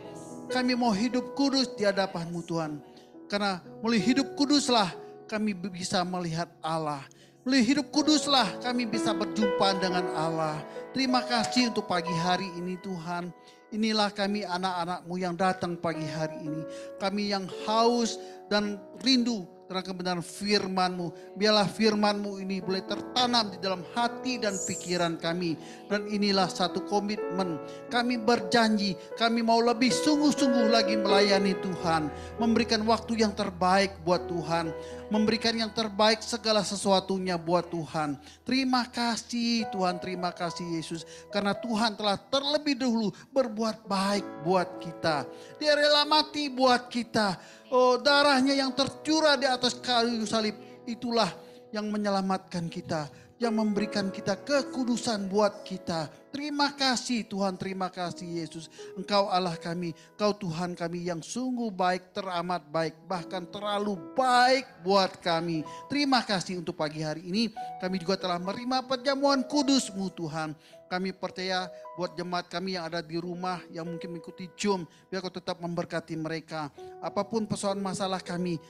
Kami mau hidup kudus di hadapan-Mu Tuhan. Karena melalui hidup kuduslah kami bisa melihat Allah. Melalui hidup kuduslah kami bisa berjumpa dengan Allah. Terima kasih untuk pagi hari ini Tuhan. Inilah kami anak-anak-Mu yang datang pagi hari ini. Kami yang haus dan rindu terhadap kebenaran firman-Mu. Biarlah firman-Mu ini boleh tertanam di dalam hati dan pikiran kami. Dan inilah satu komitmen. Kami berjanji, kami mau lebih sungguh-sungguh lagi melayani Tuhan. Memberikan waktu yang terbaik buat Tuhan. Memberikan yang terbaik segala sesuatunya buat Tuhan. Terima kasih Tuhan, terima kasih Yesus. Karena Tuhan telah terlebih dahulu berbuat baik buat kita. Dia rela mati buat kita. Oh, darahnya yang tercurah di atas kayu salib, itulah yang menyelamatkan kita, yang memberikan kita kekudusan buat kita. Terima kasih Tuhan, terima kasih Yesus. Engkau Allah kami, Engkau Tuhan kami yang sungguh baik, teramat baik, bahkan terlalu baik buat kami. Terima kasih untuk pagi hari ini. Kami juga telah menerima perjamuan kudus-Mu Tuhan. Kami percaya buat jemaat kami yang ada di rumah, yang mungkin mengikuti Zoom, biar Kau tetap memberkati mereka. Apapun persoalan masalah kami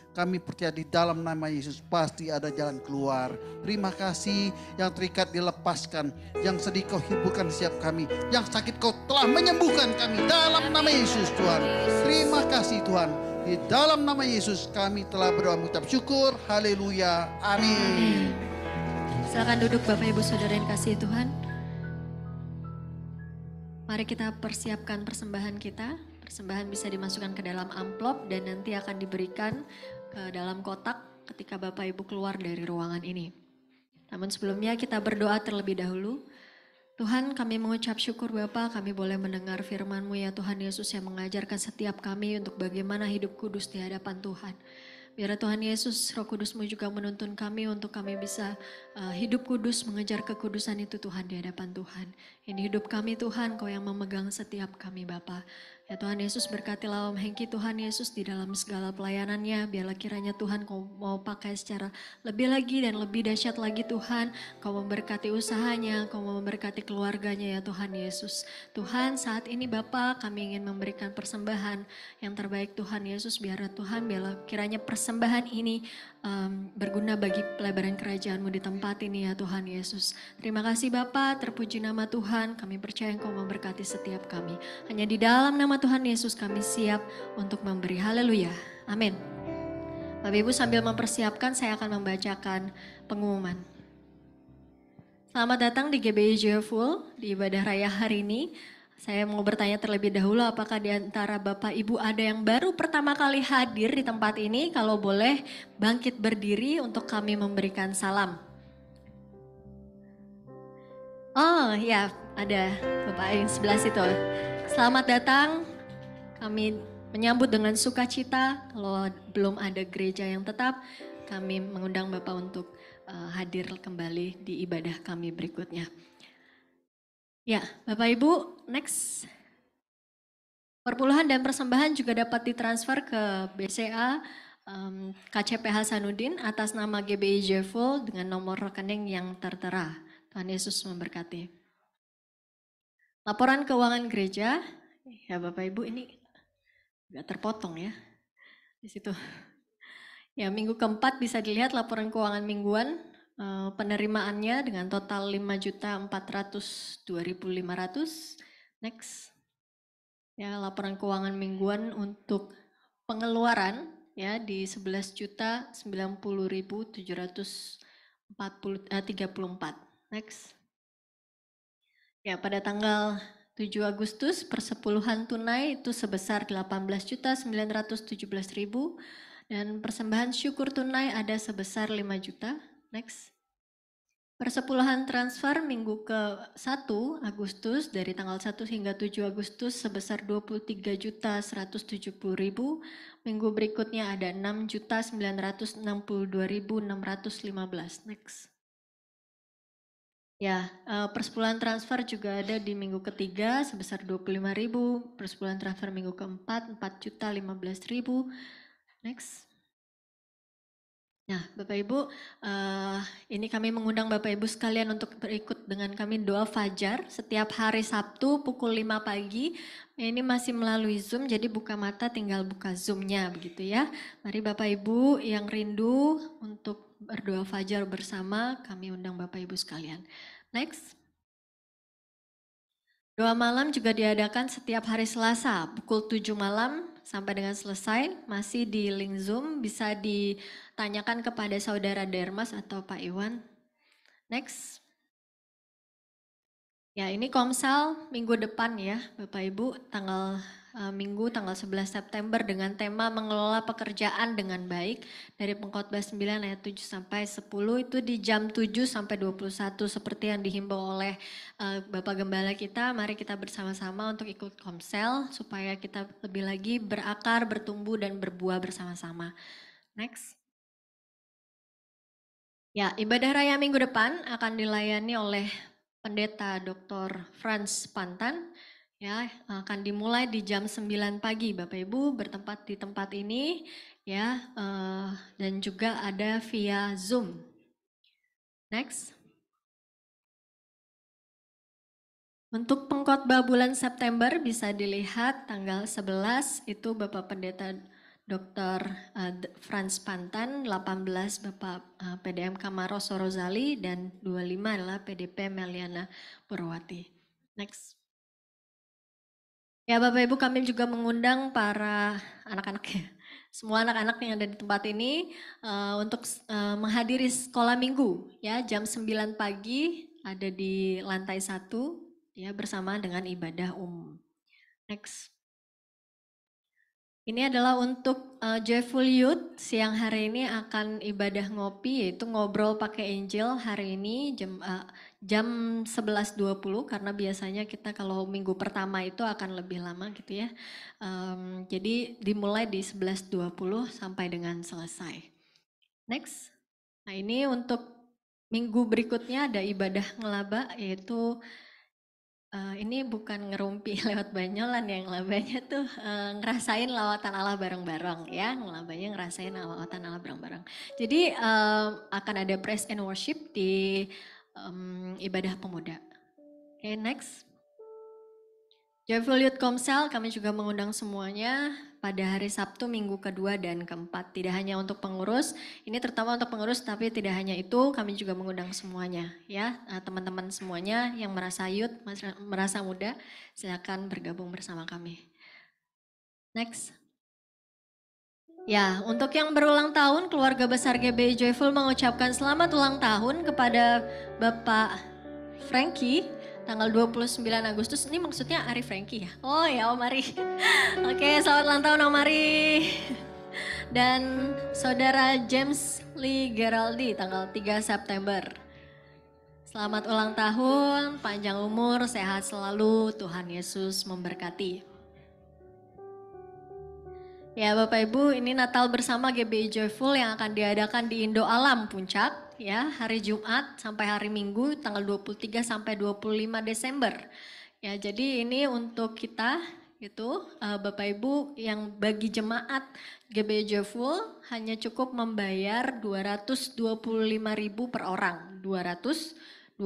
percaya di dalam nama Yesus pasti ada jalan keluar. Terima kasih, yang terikat dilepaskan, yang sedih Kau hiburkan setiap kami, yang sakit Kau telah menyembuhkan kami dalam nama Yesus Tuhan. Terima kasih Tuhan. Di dalam nama Yesus kami telah berdoa mengucap syukur. Haleluya. Amin. Silakan duduk Bapak Ibu Saudara yang kasih Tuhan. Mari kita persiapkan persembahan kita. Persembahan bisa dimasukkan ke dalam amplop dan nanti akan diberikan ke dalam kotak ketika Bapak Ibu keluar dari ruangan ini. Namun sebelumnya kita berdoa terlebih dahulu. Tuhan, kami mengucap syukur Bapa, kami boleh mendengar firman-Mu ya Tuhan Yesus yang mengajarkan setiap kami untuk bagaimana hidup kudus di hadapan Tuhan. Biar Tuhan Yesus, Roh Kudus-Mu juga menuntun kami untuk kami bisa hidup kudus, mengejar kekudusan itu Tuhan di hadapan Tuhan. Ini hidup kami Tuhan, Kau yang memegang setiap kami Bapa. Ya Tuhan Yesus berkatilah Om Hengki Tuhan Yesus di dalam segala pelayanannya. Biarlah kiranya Tuhan Kau mau pakai secara lebih lagi dan lebih dahsyat lagi Tuhan. Kau memberkati usahanya, Kau mau memberkati keluarganya ya Tuhan Yesus. Tuhan saat ini Bapa kami ingin memberikan persembahan yang terbaik Tuhan Yesus. Biarlah kiranya persembahan ini berguna bagi pelebaran kerajaan-Mu di tempat ini ya Tuhan Yesus. Terima kasih Bapa, terpuji nama Tuhan. Kami percaya Engkau memberkati setiap kami. Hanya di dalam nama Tuhan Yesus kami siap untuk memberi. Haleluya. Amin. Bapak Ibu sambil mempersiapkan saya akan membacakan pengumuman. Selamat datang di GBI Joyful di ibadah raya hari ini. Saya mau bertanya terlebih dahulu apakah di antara Bapak Ibu ada yang baru pertama kali hadir di tempat ini? Kalau boleh bangkit berdiri untuk kami memberikan salam. Oh ya, ada Bapak yang sebelah situ. Selamat datang, kami menyambut dengan sukacita. Kalau belum ada gereja yang tetap, kami mengundang Bapak untuk hadir kembali di ibadah kami berikutnya. Ya, Bapak Ibu, next. Perpuluhan dan persembahan juga dapat ditransfer ke BCA KCP Hasanuddin atas nama GBI Joyful dengan nomor rekening yang tertera. Tuhan Yesus memberkati. Laporan keuangan gereja, ya Bapak Ibu ini agak terpotong ya di situ. Ya minggu keempat bisa dilihat laporan keuangan mingguan. Penerimaannya dengan total 5.402.500. Next. Ya, laporan keuangan mingguan untuk pengeluaran ya di 11.90.734. Next. Ya, pada tanggal 7 Agustus persepuluhan tunai itu sebesar 18.917.000 dan persembahan syukur tunai ada sebesar 5 juta. Next. Persepuluhan transfer minggu ke-1 Agustus dari tanggal 1 hingga 7 Agustus sebesar 23.170.000. Minggu berikutnya ada 6.962.615. Next. Ya, persepuluhan transfer juga ada di minggu ketiga sebesar 25.000. Persepuluhan transfer minggu keempat 4.015.000. Next. Nah, Bapak Ibu, ini kami mengundang Bapak Ibu sekalian untuk berikut dengan kami doa fajar setiap hari Sabtu pukul 5 pagi. Ini masih melalui Zoom, jadi buka mata tinggal buka Zoom-nya begitu ya. Mari Bapak Ibu yang rindu untuk berdoa fajar bersama, kami undang Bapak Ibu sekalian. Next. Doa malam juga diadakan setiap hari Selasa pukul 7 malam sampai dengan selesai. Masih di link Zoom, bisa ditanyakan kepada Saudara Dermas atau Pak Iwan. Next. Ya, ini Komsel minggu depan ya Bapak Ibu, Minggu tanggal 11 September dengan tema mengelola pekerjaan dengan baik dari Pengkhotbah 9 ayat 7 sampai 10 itu di jam 7 sampai 21 seperti yang dihimbau oleh Bapak Gembala kita. Mari kita bersama-sama untuk ikut Komsel supaya kita lebih lagi berakar, bertumbuh dan berbuah bersama-sama. Next. Ya, ibadah raya minggu depan akan dilayani oleh Pendeta Dr. Franz Pantan. Ya, akan dimulai di jam 9 pagi Bapak Ibu bertempat di tempat ini ya, dan juga ada via Zoom. Next. Untuk pengkhotbah bulan September bisa dilihat tanggal 11 itu Bapak Pendeta Dr. Franz Pantan, 18 Bapak PDM Kamaro Sorozali, dan 25 adalah PDP Meliana Purwati. Next. Ya Bapak Ibu, kami juga mengundang para anak-anak ya, semua anak-anak yang ada di tempat ini untuk menghadiri sekolah minggu ya, jam 9 pagi ada di lantai 1 ya, bersama dengan ibadah umum. Next. Ini adalah untuk Joyful Youth, siang hari ini akan ibadah ngopi, yaitu ngobrol pakai Angel hari ini jam 11.20, karena biasanya kita kalau minggu pertama itu akan lebih lama gitu ya. Jadi dimulai di 11.20 sampai dengan selesai. Next. Nah ini untuk minggu berikutnya ada ibadah ngelaba, yaitu ini bukan ngerumpi lewat banyolan, yang ngelabanya tuh ngerasain lawatan Allah bareng-bareng ya, ngelabanya ngerasain lawatan Allah bareng-bareng. Jadi akan ada praise and worship di ibadah pemuda. Oke, next. Joyful Youth Komsel kami juga mengundang semuanya pada hari Sabtu minggu kedua dan keempat. Tidak hanya untuk pengurus, ini terutama untuk pengurus, tapi tidak hanya itu, kami juga mengundang semuanya ya. Teman-teman semuanya yang merasa youth, merasa muda, silakan bergabung bersama kami. Next. Ya, untuk yang berulang tahun, keluarga besar GBI Joyful mengucapkan selamat ulang tahun kepada Bapak Frankie tanggal 29 Agustus. Ini maksudnya Ari Frankie ya? Oh ya, Om Ari. Oke, selamat ulang tahun Om Ari. Dan Saudara James Lee Geraldi tanggal 3 September. Selamat ulang tahun, panjang umur, sehat selalu, Tuhan Yesus memberkati. Ya Bapak Ibu, ini Natal bersama GBI Joyful yang akan diadakan di Indo Alam Puncak ya, hari Jumat sampai hari Minggu tanggal 23 sampai 25 Desember. Ya, jadi ini untuk kita itu Bapak Ibu yang bagi jemaat GBI Joyful hanya cukup membayar 225.000 per orang, 225.000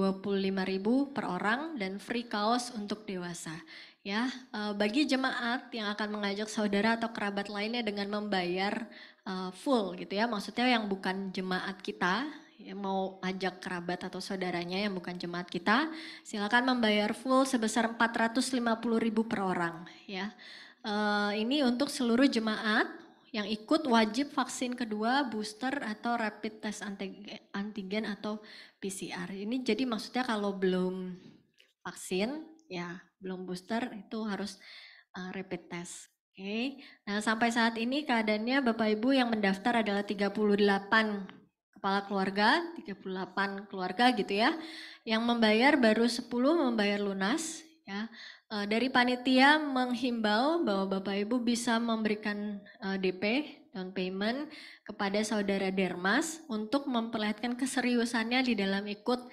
per orang dan free kaos untuk dewasa. Ya, bagi jemaat yang akan mengajak saudara atau kerabat lainnya dengan membayar full gitu ya, maksudnya yang bukan jemaat kita, yang mau ajak kerabat atau saudaranya yang bukan jemaat kita, silakan membayar full sebesar 450.000 per orang ya. Ini untuk seluruh jemaat yang ikut wajib vaksin kedua, booster atau rapid test antigen atau PCR. Ini jadi maksudnya kalau belum vaksin ya, belum booster itu harus rapid test. Oke. Nah, sampai saat ini keadaannya Bapak Ibu yang mendaftar adalah 38 kepala keluarga, 38 keluarga gitu ya. Yang membayar baru 10 membayar lunas ya. Dari panitia menghimbau bahwa Bapak Ibu bisa memberikan DP, down payment kepada Saudara Dermas untuk memperlihatkan keseriusannya di dalam ikut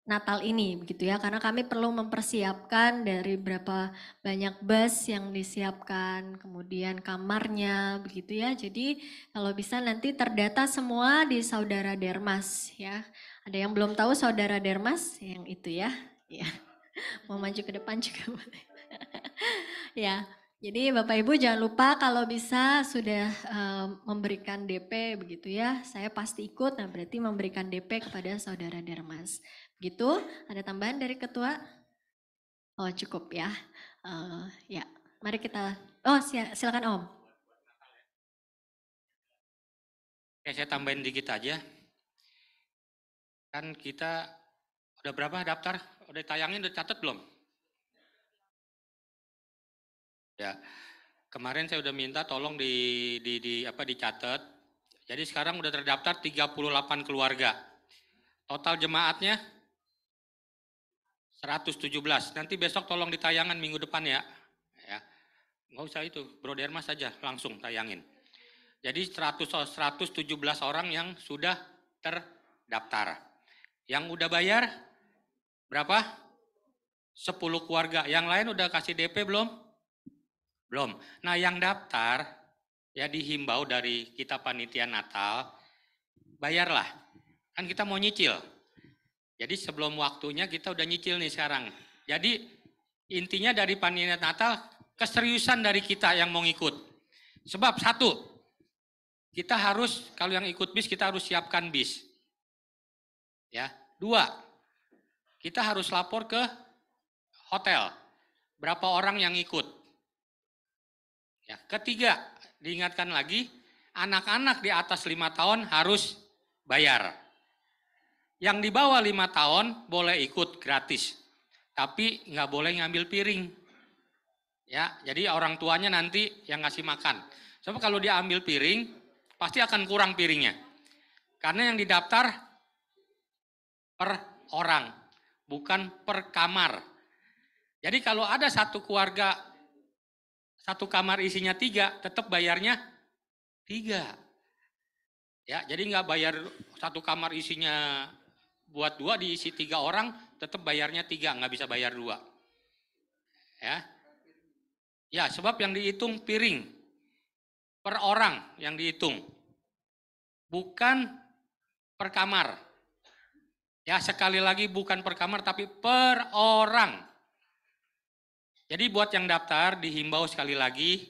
Natal ini begitu ya, karena kami perlu mempersiapkan dari berapa banyak bus yang disiapkan, kemudian kamarnya begitu ya. Jadi kalau bisa nanti terdata semua di Saudara Dermas ya. Ada yang belum tahu Saudara Dermas yang itu ya. Ya. Mau maju ke depan juga boleh. Ya. Jadi Bapak Ibu jangan lupa kalau bisa sudah memberikan DP begitu ya. Saya pasti ikut, nah berarti memberikan DP kepada Saudara Dermas. Begitu, ada tambahan dari Ketua? Oh cukup ya. Ya, mari kita, silakan Om. Oke, saya tambahin dikit aja. Kan kita udah berapa daftar? Udah tayangin, udah catat belum? Ya, kemarin saya udah minta tolong dicatat. Jadi sekarang udah terdaftar 38 keluarga. Total jemaatnya 117. Nanti besok tolong ditayangan minggu depan ya. Ya, nggak usah itu, Bro Dermas saja langsung tayangin. Jadi 117 orang yang sudah terdaftar. Yang udah bayar berapa? 10 keluarga. Yang lain udah kasih DP belum? Belum. Nah yang daftar, ya dihimbau dari kita panitia Natal, bayarlah. Kan kita mau nyicil. Jadi sebelum waktunya kita udah nyicil nih sekarang. Jadi intinya dari panitia Natal, keseriusan dari kita yang mau ngikut. Sebab satu, kita harus, kalau yang ikut bis, kita harus siapkan bis. Ya. Dua, kita harus lapor ke hotel. Berapa orang yang ikut. Ya, ketiga, diingatkan lagi, anak-anak di atas 5 tahun harus bayar. Yang di bawah 5 tahun boleh ikut gratis, tapi nggak boleh ngambil piring. Ya, jadi orang tuanya nanti yang ngasih makan. Sebab kalau dia ambil piring, pasti akan kurang piringnya. Karena yang didaftar per orang, bukan per kamar. Jadi kalau ada satu keluarga, satu kamar isinya 3, tetap bayarnya 3. Ya, jadi nggak bayar satu kamar isinya buat 2 diisi 3 orang, tetap bayarnya 3, nggak bisa bayar 2. Ya, ya sebab yang dihitung piring per orang yang dihitung, bukan per kamar. Ya sekali lagi bukan per kamar tapi per orang. Jadi buat yang daftar dihimbau sekali lagi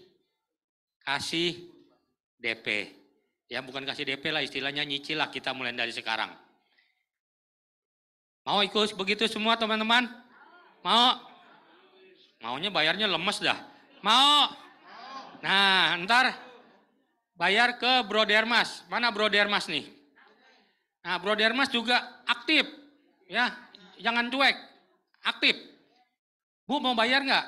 kasih DP. Ya bukan kasih DP lah, istilahnya nyicil lah kita mulai dari sekarang. Mau ikut begitu semua teman-teman? Mau? Maunya bayarnya lemes dah. Mau? Nah ntar bayar ke Bro Dermas. Mana Bro Dermas nih? Nah Bro Dermas juga aktif. Ya jangan cuek. Aktif. Bu mau bayar nggak?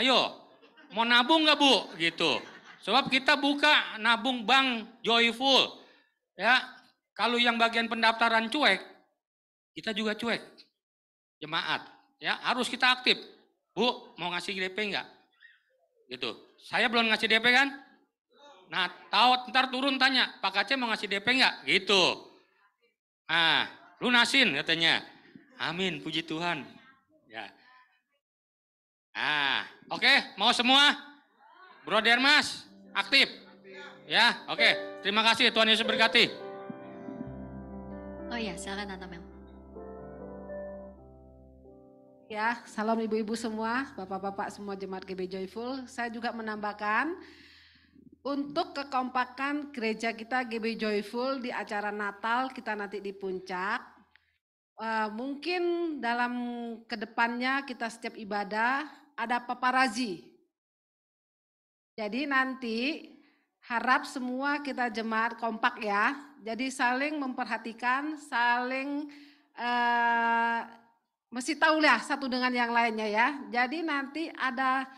Ayo, mau nabung nggak Bu? Gitu. Sebab kita buka nabung bank Joyful. Ya, kalau yang bagian pendaftaran cuek, kita juga cuek. Jemaat, ya harus kita aktif. Bu, mau ngasih DP nggak? Gitu. Saya belum ngasih DP kan? Nah, tahu ntar turun tanya, Pak Kacem mau ngasih DP nggak? Gitu. Nah, lunasin katanya. Amin, puji Tuhan. Ya. Nah, oke, mau semua? Bro Dermas, aktif? Ya, oke. Terima kasih, Tuhan Yesus berkati. Oh iya, silakan Tante Mel. Ya, salam ibu-ibu semua, bapak-bapak semua jemaat GB Joyful. Saya juga menambahkan, untuk kekompakan gereja kita GB Joyful di acara Natal kita nanti di puncak. Mungkin dalam kedepannya kita setiap ibadah ada paparazi. Jadi nanti harap semua kita jemaat kompak ya. Jadi saling memperhatikan, saling mesti tahu lah satu dengan yang lainnya ya. Jadi nanti ada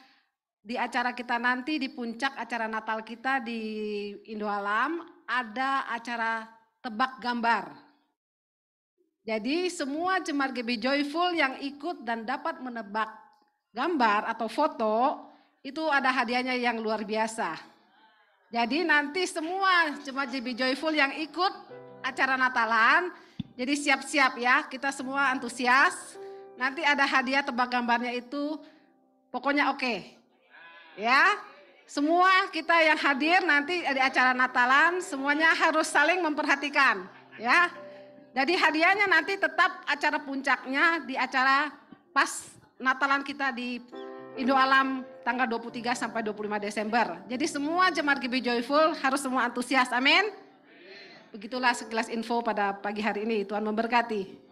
di acara kita nanti di puncak acara Natal kita di Indo Alam ada acara tebak gambar. Jadi semua jemaat GB Joyful yang ikut dan dapat menebak gambar atau foto, itu ada hadiahnya yang luar biasa. Jadi nanti semua jemaat GB Joyful yang ikut acara Natalan, jadi siap-siap ya, kita semua antusias. Nanti ada hadiah tebak gambarnya itu, pokoknya oke. Ya, semua kita yang hadir nanti di acara Natalan, semuanya harus saling memperhatikan. Ya, jadi hadiahnya nanti tetap acara puncaknya di acara pas Natalan kita di Indo Alam tanggal 23 sampai 25 Desember. Jadi semua jemaat GB Joyful harus semua antusias, amin. Begitulah sekilas info pada pagi hari ini, Tuhan memberkati.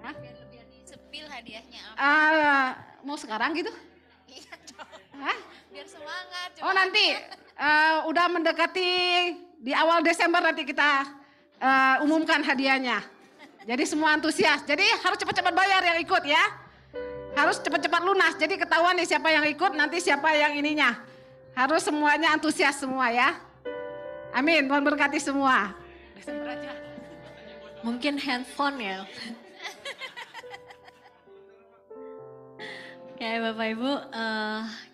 Biar disepil hadiahnya Mau sekarang gitu? Iya dong. Hah? Biar semangat. Oh nanti udah mendekati di awal Desember nanti kita umumkan hadiahnya. Jadi semua antusias. Jadi harus cepat-cepat bayar yang ikut ya. Harus cepat-cepat lunas. Jadi ketahuan nih siapa yang ikut, nanti siapa yang ininya. Harus semuanya antusias semua ya. Amin. Tuhan berkati semua. Desember aja. Mungkin handphone ya. Oke Bapak Ibu,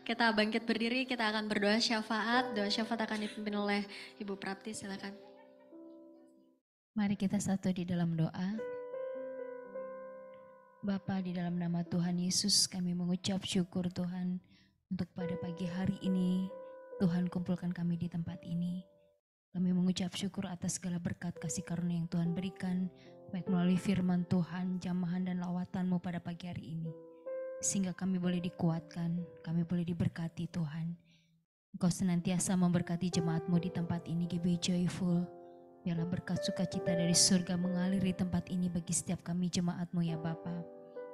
kita bangkit berdiri, kita akan berdoa syafaat. Doa syafaat akan dipimpin oleh Ibu Prapti, silakan. Mari kita satu di dalam doa. Bapa, di dalam nama Tuhan Yesus kami mengucap syukur Tuhan untuk pada pagi hari ini Tuhan kumpulkan kami di tempat ini. Kami mengucap syukur atas segala berkat kasih karunia yang Tuhan berikan baik melalui firman Tuhan, jamahan dan lawatan-Mu pada pagi hari ini. Sehingga kami boleh dikuatkan, kami boleh diberkati Tuhan. Engkau senantiasa memberkati jemaat-Mu di tempat ini GB Joyful. Biarlah berkat sukacita dari surga mengalir di tempat ini bagi setiap kami jemaat-Mu ya Bapa.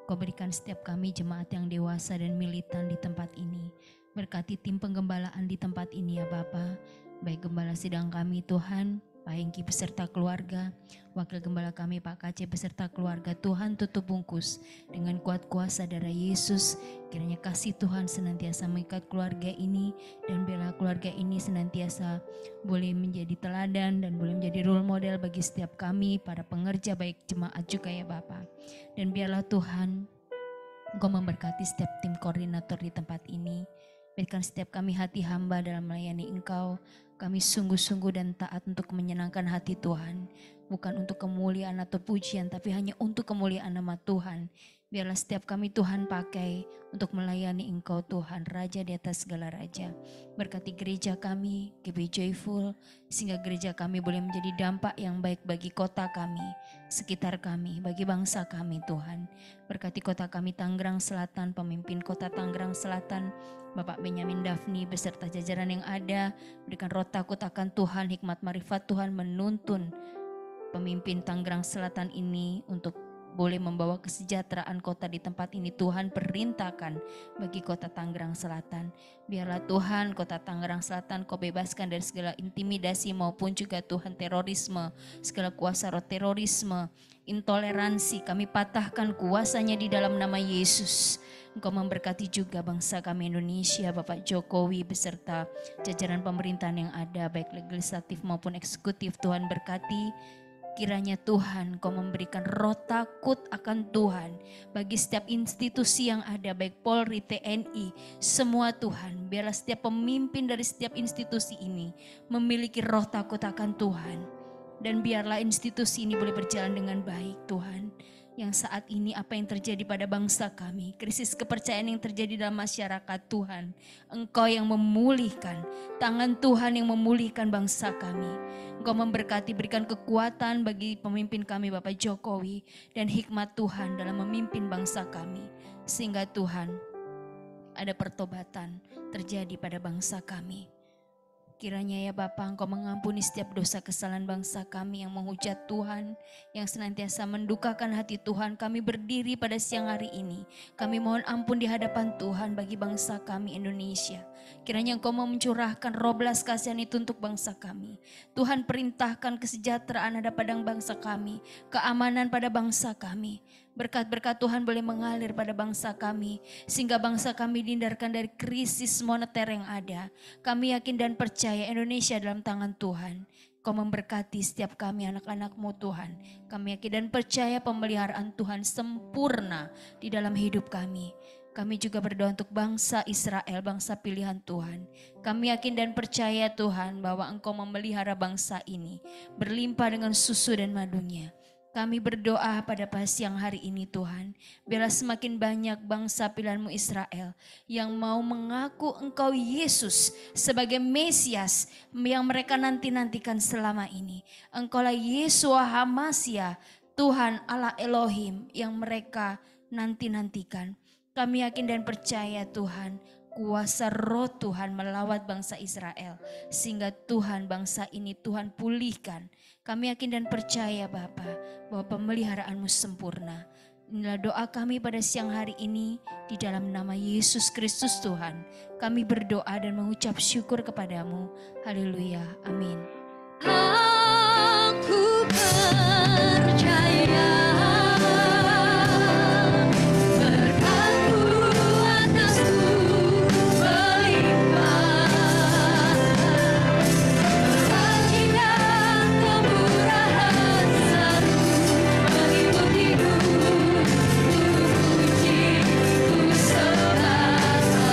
Kau berikan setiap kami jemaat yang dewasa dan militan di tempat ini. Berkati tim penggembalaan di tempat ini ya Bapa. Baik gembala sidang kami Tuhan, Pak Hengki beserta keluarga, wakil gembala kami Pak Kace beserta keluarga, Tuhan tutup bungkus dengan kuat kuasa darah Yesus. Kiranya kasih Tuhan senantiasa mengikat keluarga ini dan biarlah keluarga ini senantiasa boleh menjadi teladan dan boleh menjadi role model bagi setiap kami, para pengerja baik jemaat juga ya Bapa. Dan biarlah Tuhan Engkau memberkati setiap tim koordinator di tempat ini. Berikan setiap kami hati hamba dalam melayani Engkau. Kami sungguh-sungguh dan taat untuk menyenangkan hati Tuhan. Bukan untuk kemuliaan atau pujian, tapi hanya untuk kemuliaan nama Tuhan. Biarlah setiap kami Tuhan pakai untuk melayani Engkau Tuhan, Raja di atas segala raja. Berkati gereja kami, GB Joyful, sehingga gereja kami boleh menjadi dampak yang baik bagi kota kami, sekitar kami, bagi bangsa kami Tuhan. Berkati kota kami Tangerang Selatan, pemimpin kota Tangerang Selatan, Bapak Benyamin Daphni beserta jajaran yang ada, berikan roh takut akan Tuhan, hikmat marifat Tuhan menuntun pemimpin Tangerang Selatan ini untuk boleh membawa kesejahteraan kota di tempat ini. Tuhan perintahkan bagi kota Tangerang Selatan. Biarlah Tuhan kota Tangerang Selatan Kau bebaskan dari segala intimidasi maupun juga Tuhan terorisme, segala kuasa roh terorisme, intoleransi. Kami patahkan kuasanya di dalam nama Yesus. Engkau memberkati juga bangsa kami Indonesia, Bapak Jokowi beserta jajaran pemerintahan yang ada baik legislatif maupun eksekutif. Tuhan berkati, kiranya Tuhan Kau memberikan roh takut akan Tuhan bagi setiap institusi yang ada baik Polri, TNI, semua Tuhan. Biarlah setiap pemimpin dari setiap institusi ini memiliki roh takut akan Tuhan. Dan biarlah institusi ini boleh berjalan dengan baik Tuhan. Yang saat ini apa yang terjadi pada bangsa kami, krisis kepercayaan yang terjadi dalam masyarakat Tuhan, Engkau yang memulihkan, tangan Tuhan yang memulihkan bangsa kami. Engkau memberkati, berikan kekuatan bagi pemimpin kami Bapak Jokowi dan hikmat Tuhan dalam memimpin bangsa kami. Sehingga Tuhan ada pertobatan terjadi pada bangsa kami. Kiranya ya Bapa Engkau mengampuni setiap dosa kesalahan bangsa kami yang menghujat Tuhan, yang senantiasa mendukakan hati Tuhan. Kami berdiri pada siang hari ini, kami mohon ampun di hadapan Tuhan bagi bangsa kami Indonesia. Kiranya Engkau mau mencurahkan roh belas kasihan itu untuk bangsa kami. Tuhan perintahkan kesejahteraan ada pada bangsa kami, keamanan pada bangsa kami. Berkat-berkat Tuhan boleh mengalir pada bangsa kami, sehingga bangsa kami dihindarkan dari krisis moneter yang ada. Kami yakin dan percaya Indonesia dalam tangan Tuhan. Kau memberkati setiap kami anak-anak-Mu Tuhan. Kami yakin dan percaya pemeliharaan Tuhan sempurna di dalam hidup kami. Kami juga berdoa untuk bangsa Israel, bangsa pilihan Tuhan. Kami yakin dan percaya Tuhan bahwa Engkau memelihara bangsa ini berlimpah dengan susu dan madunya. Kami berdoa pada siang hari ini Tuhan, biarlah semakin banyak bangsa pilihan-Mu Israel yang mau mengaku Engkau Yesus sebagai Mesias yang mereka nanti-nantikan selama ini. Engkaulah Yeshua HaMashiach, Tuhan Allah Elohim yang mereka nanti-nantikan. Kami yakin dan percaya Tuhan, kuasa roh Tuhan melawat bangsa Israel. Sehingga Tuhan bangsa ini Tuhan pulihkan. Kami yakin dan percaya Bapa bahwa pemeliharaan-Mu sempurna. Inilah doa kami pada siang hari ini di dalam nama Yesus Kristus Tuhan. Kami berdoa dan mengucap syukur kepadamu. Haleluya. Amin. Aku percaya berkat-Mu atasku melimpah, berkat dan kemurahan selalu mengikutiku. Puji, ku sembah Tuhan.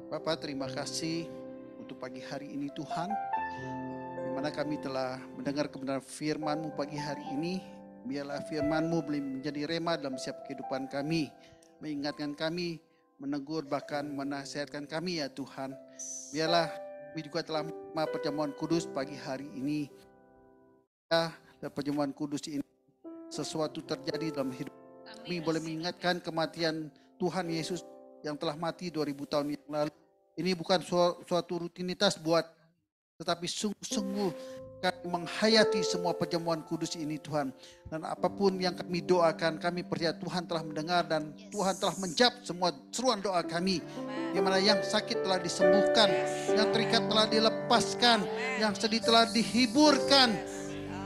Bapak, terima kasih untuk pagi hari ini Tuhan, di mana kami telah mendengar kebenaran firman-Mu pagi hari ini. Biarlah firman-Mu boleh menjadi rema dalam setiap kehidupan kami, mengingatkan kami, menegur bahkan menasihatkan kami ya Tuhan. Biarlah kami juga telah menerima perjamuan kudus pagi hari ini. Dan perjamuan kudus ini sesuatu terjadi dalam hidup kami, boleh mengingatkan kematian Tuhan Yesus yang telah mati 2000 tahun yang lalu. Ini bukan suatu rutinitas tetapi sungguh-sungguh kami menghayati semua perjamuan kudus ini Tuhan. Dan apapun yang kami doakan, kami percaya Tuhan telah mendengar dan Tuhan telah menjawab semua seruan doa kami. Di mana yang sakit telah disembuhkan, yang terikat telah dilepaskan, yang sedih telah dihiburkan.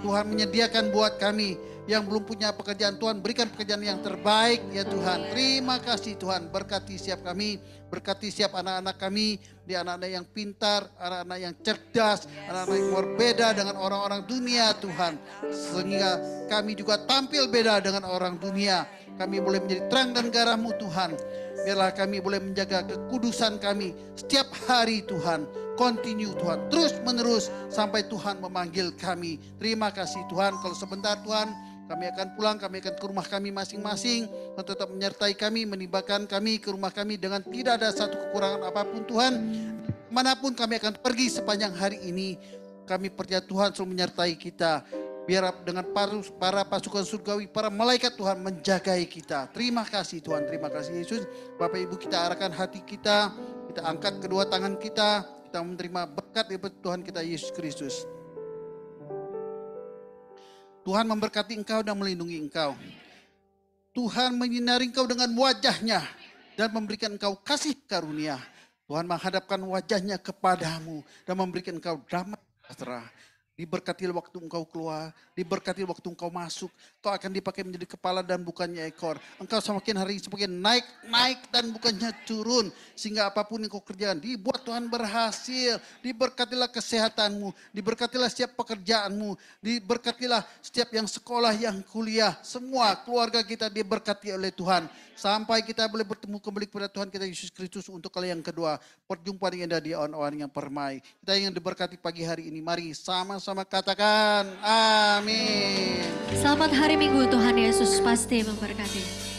Tuhan menyediakan buat kami yang belum punya pekerjaan, Tuhan berikan pekerjaan yang terbaik ya Tuhan. Terima kasih Tuhan, berkati siap kami, berkati siap anak-anak kami, dia anak-anak yang pintar, anak-anak yang cerdas, anak-anak yang berbeda dengan orang-orang dunia Tuhan. Sehingga kami juga tampil beda dengan orang dunia. Kami boleh menjadi terang dan garam-Mu Tuhan. Biarlah kami boleh menjaga kekudusan kami setiap hari Tuhan. Continue Tuhan, terus menerus sampai Tuhan memanggil kami. Terima kasih Tuhan, kalau sebentar Tuhan kami akan pulang, kami akan ke rumah kami masing-masing. Tuhan tetap menyertai kami, menimbakan kami ke rumah kami dengan tidak ada satu kekurangan apapun Tuhan. Manapun kami akan pergi sepanjang hari ini, kami percaya Tuhan selalu menyertai kita. Biar dengan para pasukan surgawi, para malaikat Tuhan menjagai kita. Terima kasih Tuhan, terima kasih Yesus. Bapak Ibu, kita arahkan hati kita, kita angkat kedua tangan kita menerima berkat dari Tuhan kita Yesus Kristus. Tuhan memberkati engkau dan melindungi engkau. Tuhan menyinari engkau dengan wajah-Nya dan memberikan engkau kasih karunia. Tuhan menghadapkan wajah-Nya kepadamu dan memberikan engkau damai sejahtera. Diberkatilah waktu engkau keluar, diberkati waktu engkau masuk. Kau akan dipakai menjadi kepala dan bukannya ekor. Engkau semakin hari semakin naik, naik dan bukannya turun. Sehingga apapun yang kau kerjakan, dibuat Tuhan berhasil. Diberkatilah kesehatanmu, diberkatilah setiap pekerjaanmu, diberkatilah setiap yang sekolah, yang kuliah. Semua keluarga kita diberkati oleh Tuhan. Sampai kita boleh bertemu kembali kepada Tuhan kita Yesus Kristus untuk kali yang kedua. Perjumpaan yang indah di awan-awan yang permai. Kita yang diberkati pagi hari ini, mari sama-sama katakan amin. Selamat hari Minggu, Tuhan Yesus pasti memberkati.